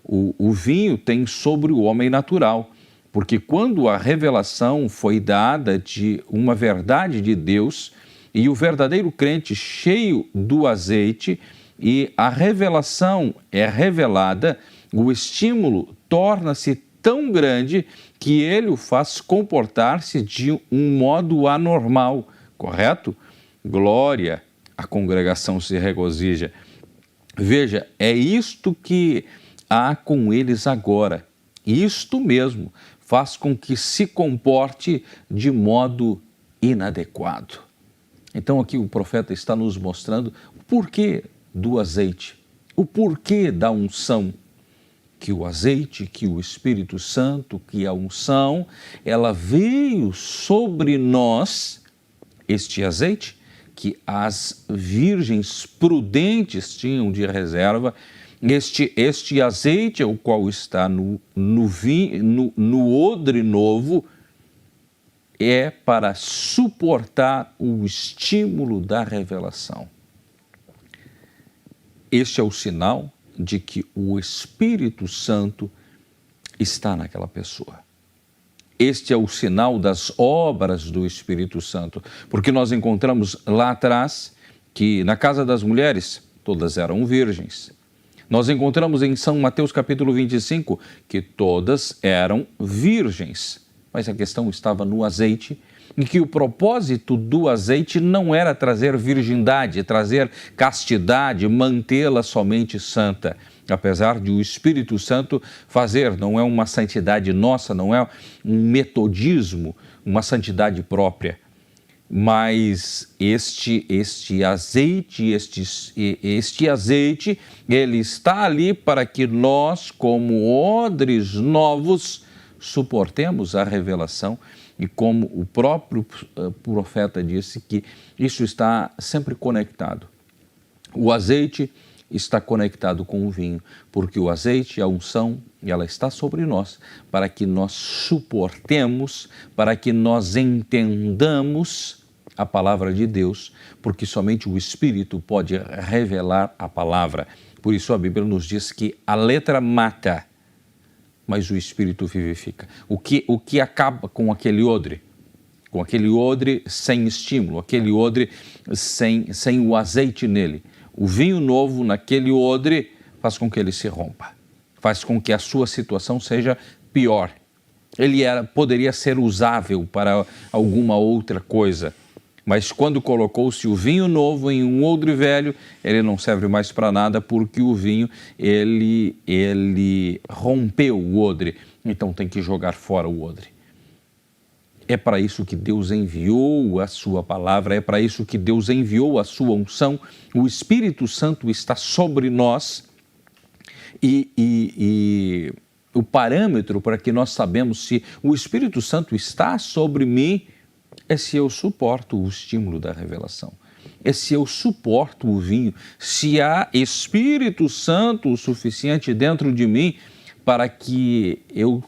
o vinho tem sobre o homem natural. Porque quando a revelação foi dada de uma verdade de Deus e o verdadeiro crente cheio do azeite e a revelação é revelada, o estímulo torna-se tão grande que ele o faz comportar-se de um modo anormal, correto? Glória! A congregação se regozija. Veja, é isto que há com eles agora. Isto mesmo faz com que se comporte de modo inadequado. Então aqui o profeta está nos mostrando o porquê do azeite, o porquê da unção. Que o azeite, que o Espírito Santo, que a unção, ela veio sobre nós, este azeite, que as virgens prudentes tinham de reserva, este azeite, o qual está no odre novo, é para suportar o estímulo da revelação. Este é o sinal de que o Espírito Santo está naquela pessoa. Este é o sinal das obras do Espírito Santo, porque nós encontramos lá atrás que na casa das mulheres todas eram virgens. Nós encontramos em São Mateus capítulo 25 que todas eram virgens, mas a questão estava no azeite, em que o propósito do azeite não era trazer virgindade, trazer castidade, mantê-la somente santa. Apesar de o Espírito Santo fazer, não é uma santidade nossa, não é um metodismo, uma santidade própria. mas este azeite, ele está ali para que nós, como odres novos, suportemos a revelação, e como o próprio profeta disse, que isso está sempre conectado. O azeite está conectado com o vinho, porque o azeite, a unção, ela está sobre nós, para que nós suportemos, para que nós entendamos a palavra de Deus, porque somente o Espírito pode revelar a palavra. Por isso a Bíblia nos diz que a letra mata, mas o Espírito vivifica. O que acaba com aquele odre? Com aquele odre sem estímulo, aquele odre sem o azeite nele. O vinho novo naquele odre faz com que ele se rompa, faz com que a sua situação seja pior. Ele poderia ser usável para alguma outra coisa, mas quando colocou-se o vinho novo em um odre velho, ele não serve mais para nada, porque o vinho, ele rompeu o odre, então tem que jogar fora o odre. É para isso que Deus enviou a sua palavra, é para isso que Deus enviou a sua unção. O Espírito Santo está sobre nós e o parâmetro para que nós sabemos se o Espírito Santo está sobre mim é se eu suporto o estímulo da revelação, é se eu suporto o vinho, se há Espírito Santo o suficiente dentro de mim para que eu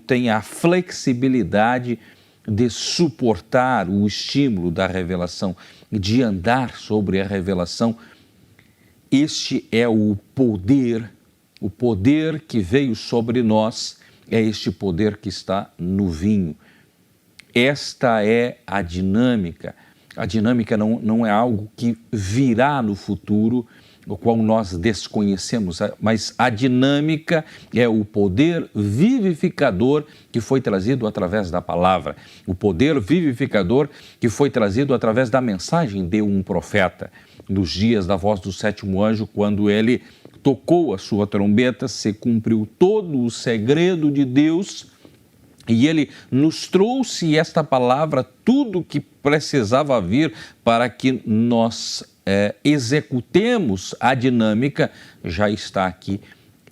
tenha a flexibilidade de suportar o estímulo da revelação, de andar sobre a revelação. Este é o poder que veio sobre nós, é este poder que está no vinho. Esta é a dinâmica. A dinâmica não é algo que virá no futuro, o qual nós desconhecemos, mas a dinâmica é o poder vivificador que foi trazido através da palavra, o poder vivificador que foi trazido através da mensagem de um profeta. Nos dias da voz do sétimo anjo, quando ele tocou a sua trombeta, se cumpriu todo o segredo de Deus e ele nos trouxe esta palavra, tudo que precisava vir para que nós executemos a dinâmica, já está aqui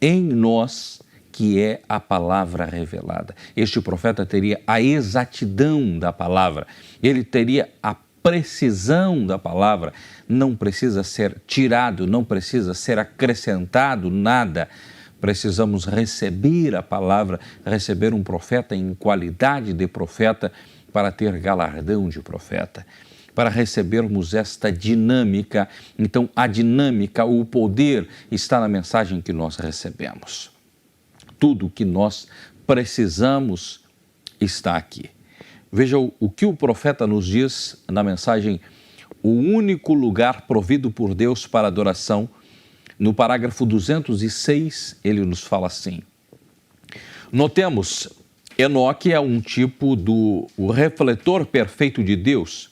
em nós, que é a palavra revelada. Este profeta teria a exatidão da palavra, ele teria a precisão da palavra, não precisa ser tirado, não precisa ser acrescentado nada. Precisamos receber a palavra, receber um profeta em qualidade de profeta para ter galardão de profeta, para recebermos esta dinâmica. Então, a dinâmica, o poder está na mensagem que nós recebemos. Tudo que nós precisamos está aqui. Veja o que o profeta nos diz na mensagem, o único lugar provido por Deus para adoração. No parágrafo 206, ele nos fala assim: notemos, Enoque é um tipo do refletor perfeito de Deus.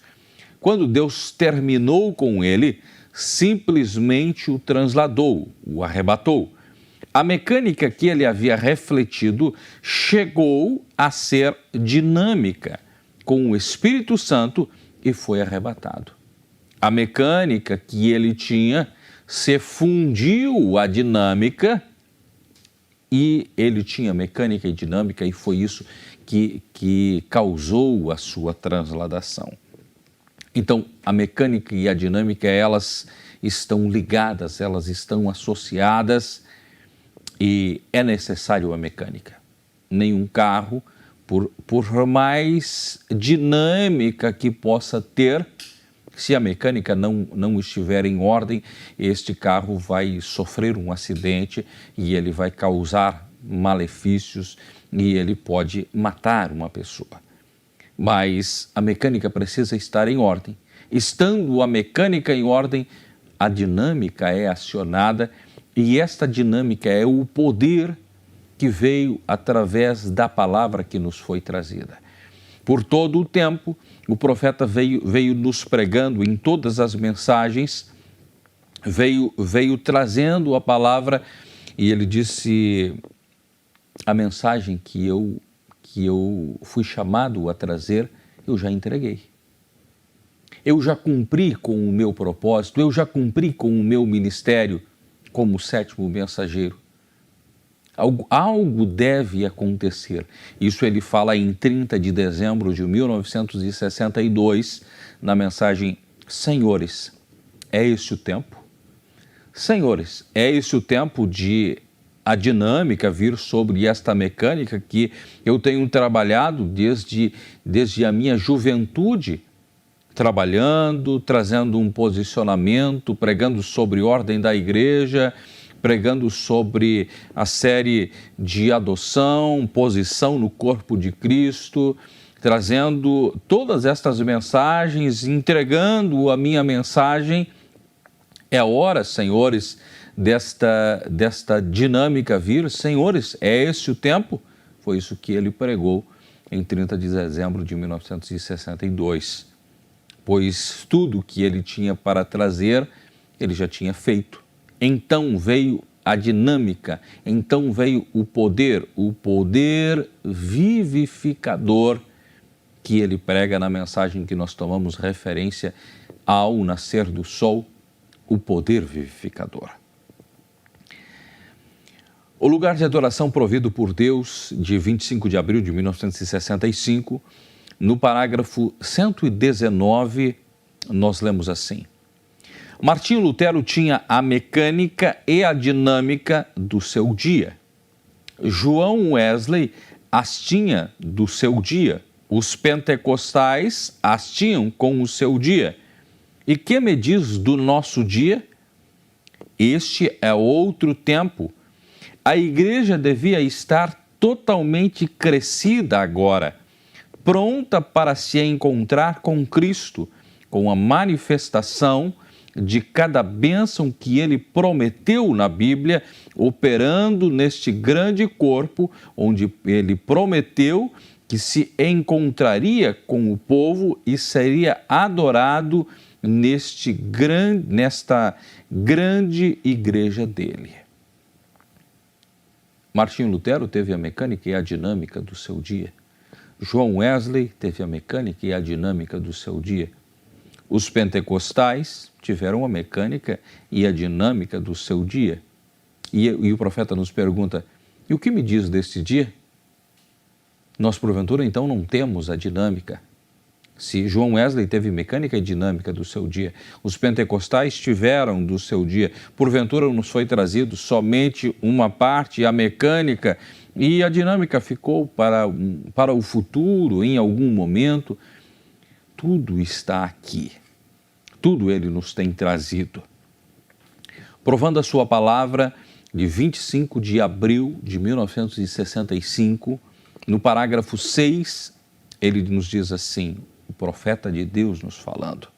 Quando Deus terminou com ele, simplesmente o transladou, o arrebatou. A mecânica que ele havia refletido chegou a ser dinâmica com o Espírito Santo e foi arrebatado. A mecânica que ele tinha se fundiu à dinâmica e ele tinha mecânica e dinâmica, e foi isso que causou a sua transladação. Então, a mecânica e a dinâmica, elas estão ligadas, elas estão associadas, e é necessário a mecânica. Nenhum carro, por mais dinâmica que possa ter, se a mecânica não estiver em ordem, este carro vai sofrer um acidente e ele vai causar malefícios e ele pode matar uma pessoa. Mas a mecânica precisa estar em ordem. Estando a mecânica em ordem, a dinâmica é acionada, e esta dinâmica é o poder que veio através da palavra que nos foi trazida. Por todo o tempo, o profeta veio nos pregando em todas as mensagens, veio trazendo a palavra, e ele disse: a mensagem que eu fui chamado a trazer, eu já entreguei. eu já cumpri com o meu propósito, eu já cumpri com o meu ministério como sétimo mensageiro. Algo deve acontecer. Isso ele fala em 30 de dezembro de 1962, na mensagem: Senhores, é este o tempo? Senhores, é este o tempo de a dinâmica vir sobre esta mecânica que eu tenho trabalhado desde a minha juventude, trabalhando, trazendo um posicionamento, pregando sobre ordem da igreja, pregando sobre a série de adoção, posição no corpo de Cristo, trazendo todas estas mensagens, entregando a minha mensagem. É a hora, senhores, desta dinâmica vir. Senhores, é esse o tempo? Foi isso que ele pregou em 30 de dezembro de 1962. Pois tudo que ele tinha para trazer, ele já tinha feito. Então veio a dinâmica, então veio o poder vivificador que ele prega na mensagem que nós tomamos referência ao nascer do sol, o poder vivificador. O lugar de adoração provido por Deus, de 25 de abril de 1965, no parágrafo 119, nós lemos assim: Martinho Lutero tinha a mecânica e a dinâmica do seu dia. João Wesley as tinha do seu dia. Os pentecostais as tinham com o seu dia. E que me diz do nosso dia? Este é outro tempo. A igreja devia estar totalmente crescida agora, pronta para se encontrar com Cristo, com a manifestação de cada bênção que ele prometeu na Bíblia, operando neste grande corpo, onde ele prometeu que se encontraria com o povo e seria adorado nesta grande igreja dele. Martinho Lutero teve a mecânica e a dinâmica do seu dia. João Wesley teve a mecânica e a dinâmica do seu dia. Os pentecostais tiveram a mecânica e a dinâmica do seu dia. E o profeta nos pergunta: e o que me diz deste dia? Nós, porventura, então, não temos a dinâmica. Se João Wesley teve mecânica e dinâmica do seu dia, os pentecostais tiveram do seu dia, porventura nos foi trazido somente uma parte, a mecânica, e a dinâmica ficou para o futuro, em algum momento. Tudo está aqui, tudo ele nos tem trazido. Provando a sua palavra, de 25 de abril de 1965, no parágrafo 6, ele nos diz assim, o profeta de Deus nos falando: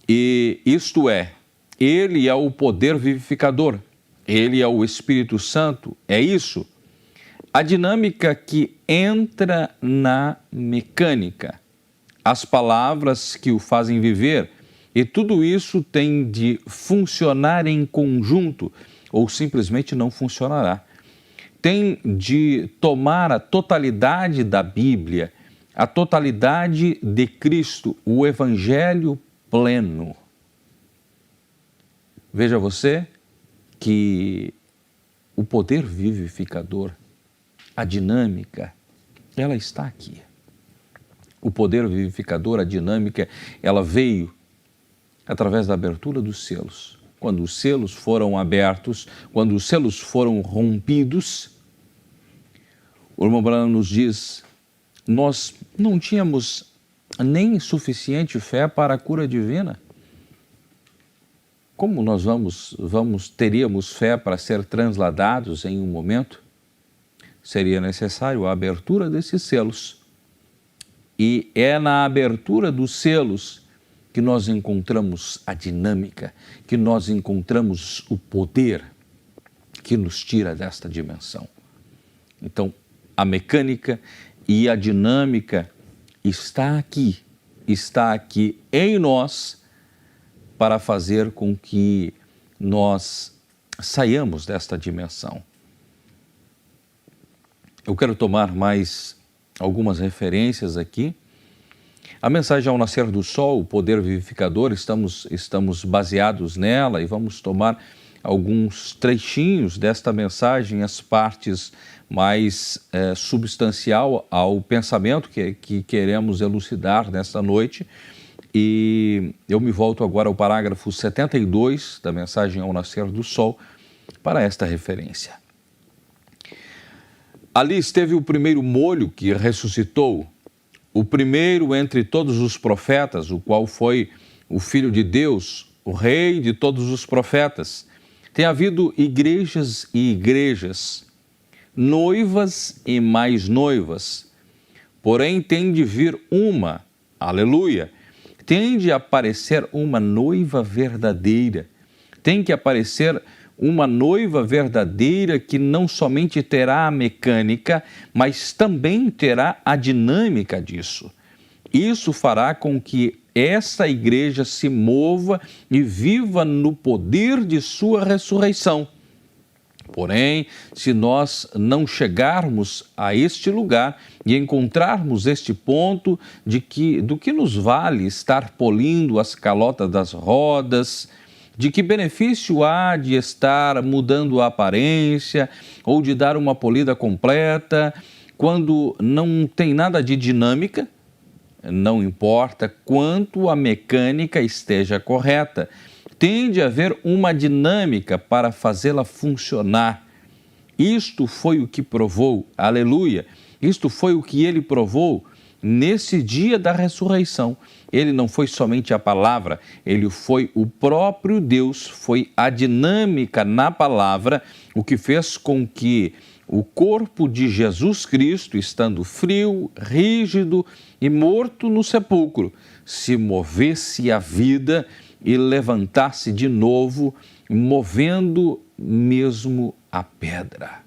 e isto é, ele é o poder vivificador, ele é o Espírito Santo, é isso. A dinâmica que entra na mecânica, as palavras que o fazem viver, e tudo isso tem de funcionar em conjunto, ou simplesmente não funcionará. Tem de tomar a totalidade da Bíblia, a totalidade de Cristo, o Evangelho pleno. Veja você que o poder vivificador, a dinâmica, ela está aqui. O poder vivificador, a dinâmica, ela veio através da abertura dos selos. Quando os selos foram abertos, quando os selos foram rompidos, o irmão Branham nos diz: nós não tínhamos nem suficiente fé para a cura divina. Como nós teríamos fé para ser transladados em um momento? Seria necessário a abertura desses selos. E é na abertura dos selos que nós encontramos a dinâmica, que nós encontramos o poder que nos tira desta dimensão. Então, a mecânica e a dinâmica está aqui em nós para fazer com que nós saiamos desta dimensão. Eu quero tomar mais algumas referências aqui A mensagem ao nascer do sol, o poder vivificador, estamos baseados nela e vamos tomar alguns trechinhos desta mensagem, as partes mais substancial ao pensamento que queremos elucidar nesta noite. E eu me volto agora ao parágrafo 72 da mensagem ao nascer do sol para esta referência. Ali esteve o primeiro molho que ressuscitou, o primeiro entre todos os profetas, o qual foi o Filho de Deus, o Rei de todos os profetas. Tem havido igrejas e igrejas, noivas e mais noivas, porém tem de vir uma, aleluia, tem de aparecer uma noiva verdadeira, tem que aparecer uma noiva verdadeira que não somente terá a mecânica, mas também terá a dinâmica disso. Isso fará com que essa igreja se mova e viva no poder de sua ressurreição. Porém, se nós não chegarmos a este lugar e encontrarmos este ponto do que nos vale estar polindo as calotas das rodas, de que benefício há de estar mudando a aparência ou de dar uma polida completa quando não tem nada de dinâmica? Não importa quanto a mecânica esteja correta, tem de haver uma dinâmica para fazê-la funcionar. Isto foi o que provou, aleluia, isto foi o que ele provou nesse dia da ressurreição. Ele não foi somente a palavra, ele foi o próprio Deus, foi a dinâmica na palavra, o que fez com que o corpo de Jesus Cristo, estando frio, rígido e morto no sepulcro, se movesse à vida e levantasse de novo, movendo mesmo a pedra.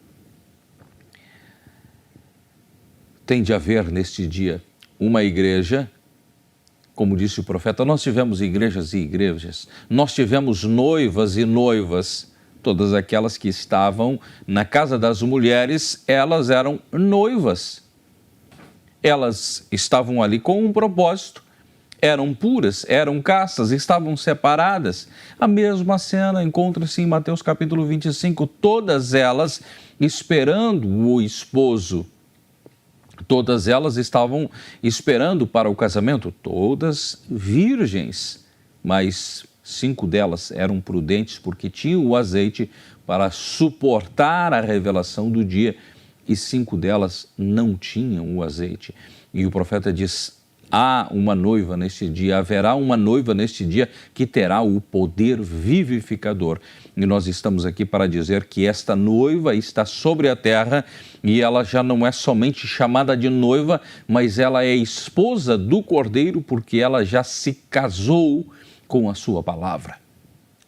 Tem de haver neste dia uma igreja, como disse o profeta, nós tivemos igrejas e igrejas, nós tivemos noivas e noivas, todas aquelas que estavam na casa das mulheres, elas eram noivas. Elas estavam ali com um propósito, eram puras, eram castas, estavam separadas. A mesma cena encontra-se em Mateus capítulo 25, todas elas esperando o esposo. Todas elas estavam esperando para o casamento, todas virgens, mas 5 delas eram prudentes porque tinham o azeite para suportar a revelação do dia e 5 delas não tinham o azeite. E o profeta diz, há uma noiva neste dia, haverá uma noiva neste dia que terá o poder vivificador. E nós estamos aqui para dizer que esta noiva está sobre a terra e ela já não é somente chamada de noiva, mas ela é esposa do Cordeiro porque ela já se casou com a sua palavra.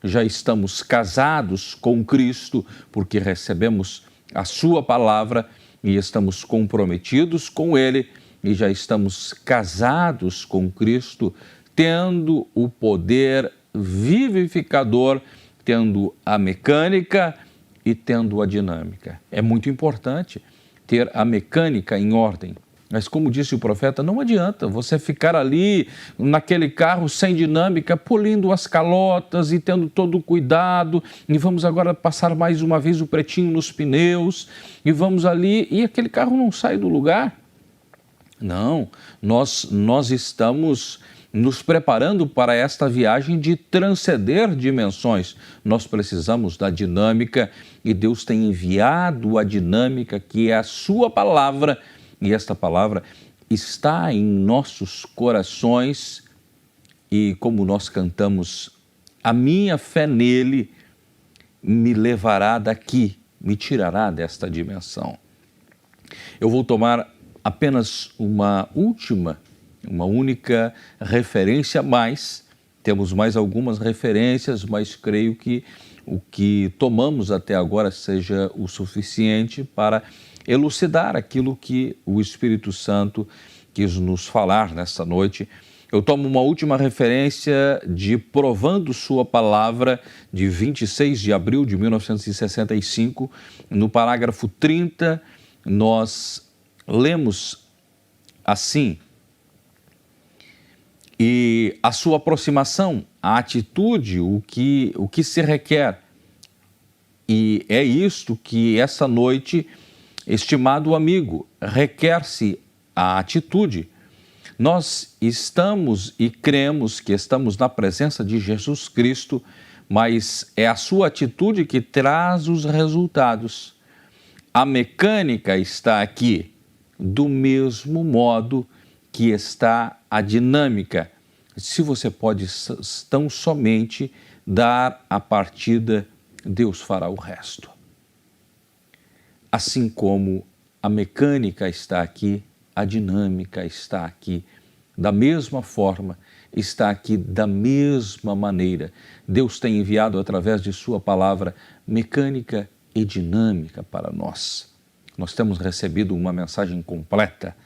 Já estamos casados com Cristo porque recebemos a sua palavra e estamos comprometidos com Ele e já estamos casados com Cristo, tendo o poder vivificador, tendo a mecânica e tendo a dinâmica. É muito importante ter a mecânica em ordem. Mas como disse o profeta, não adianta você ficar ali naquele carro sem dinâmica, polindo as calotas e tendo todo o cuidado, e vamos agora passar mais uma vez o pretinho nos pneus, e vamos ali, e aquele carro não sai do lugar. Não, nós estamos nos preparando para esta viagem de transcender dimensões. Nós precisamos da dinâmica e Deus tem enviado a dinâmica que é a sua palavra e esta palavra está em nossos corações e como nós cantamos, a minha fé nele me levará daqui, me tirará desta dimensão. Eu vou tomar apenas uma única referência mais. Temos mais algumas referências, mas creio que o que tomamos até agora seja o suficiente para elucidar aquilo que o Espírito Santo quis nos falar nesta noite. Eu tomo uma última referência de Provando Sua Palavra, de 26 de abril de 1965. No parágrafo 30, nós lemos assim: e a sua aproximação, a atitude, o que se requer. E é isto que essa noite, estimado amigo, requer-se a atitude. Nós estamos e cremos que estamos na presença de Jesus Cristo, mas é a sua atitude que traz os resultados. A mecânica está aqui do mesmo modo que está a dinâmica. Se você pode tão somente dar a partida, Deus fará o resto. Assim como a mecânica está aqui, a dinâmica está aqui. Da mesma forma, está aqui da mesma maneira. Deus tem enviado através de sua palavra mecânica e dinâmica para nós. Nós temos recebido uma mensagem completa,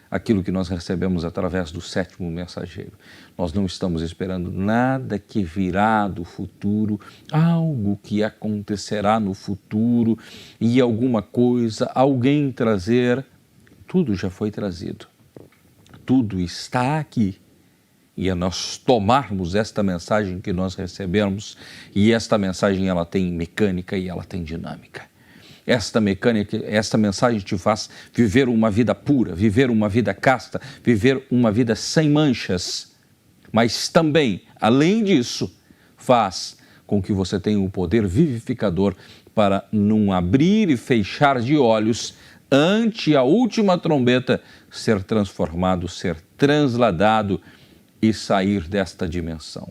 aquilo que nós recebemos através do sétimo mensageiro. Nós não estamos esperando nada que virá do futuro, algo que acontecerá no futuro e alguma coisa, alguém trazer. Tudo já foi trazido. Tudo está aqui. E é nós tomarmos esta mensagem que nós recebemos, e esta mensagem ela tem mecânica e ela tem dinâmica. Esta mensagem te faz viver uma vida pura, viver uma vida casta, viver uma vida sem manchas. Mas também, além disso, faz com que você tenha um poder vivificador para num abrir e fechar de olhos, ante a última trombeta, ser transformado, ser transladado e sair desta dimensão.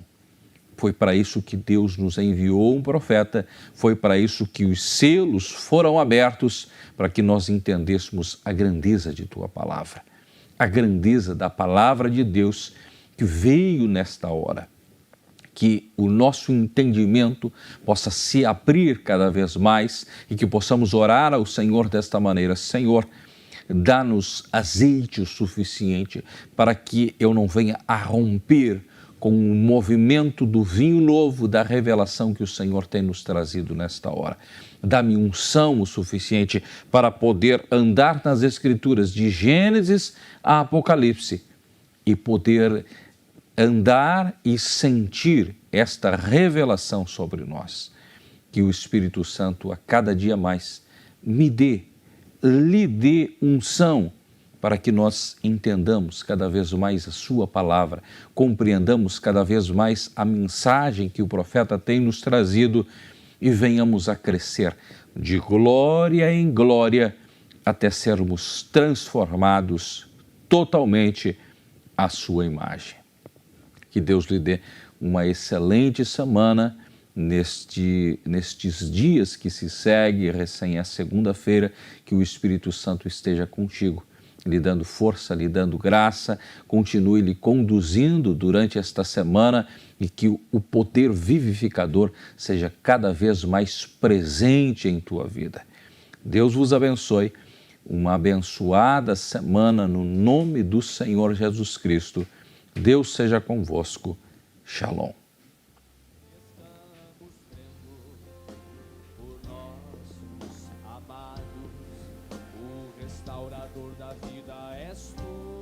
Foi para isso que Deus nos enviou um profeta, foi para isso que os selos foram abertos, para que nós entendêssemos a grandeza de tua palavra, a grandeza da palavra de Deus que veio nesta hora. Que o nosso entendimento possa se abrir cada vez mais e que possamos orar ao Senhor desta maneira: Senhor, dá-nos azeite o suficiente para que eu não venha a romper com o movimento do vinho novo da revelação que o Senhor tem nos trazido nesta hora. Dá-me unção o suficiente para poder andar nas Escrituras de Gênesis a Apocalipse e poder andar e sentir esta revelação sobre nós. Que o Espírito Santo a cada dia mais lhe dê unção para que nós entendamos cada vez mais a sua palavra, compreendamos cada vez mais a mensagem que o profeta tem nos trazido e venhamos a crescer de glória em glória até sermos transformados totalmente à sua imagem. Que Deus lhe dê uma excelente semana nestes dias que se segue, recém a segunda-feira, que o Espírito Santo esteja contigo, lhe dando força, lhe dando graça, continue lhe conduzindo durante esta semana e que o poder vivificador seja cada vez mais presente em tua vida. Deus vos abençoe, uma abençoada semana no nome do Senhor Jesus Cristo. Deus seja convosco. Shalom. Estamos vendo por nossos amados, o restaurador da vida és tu.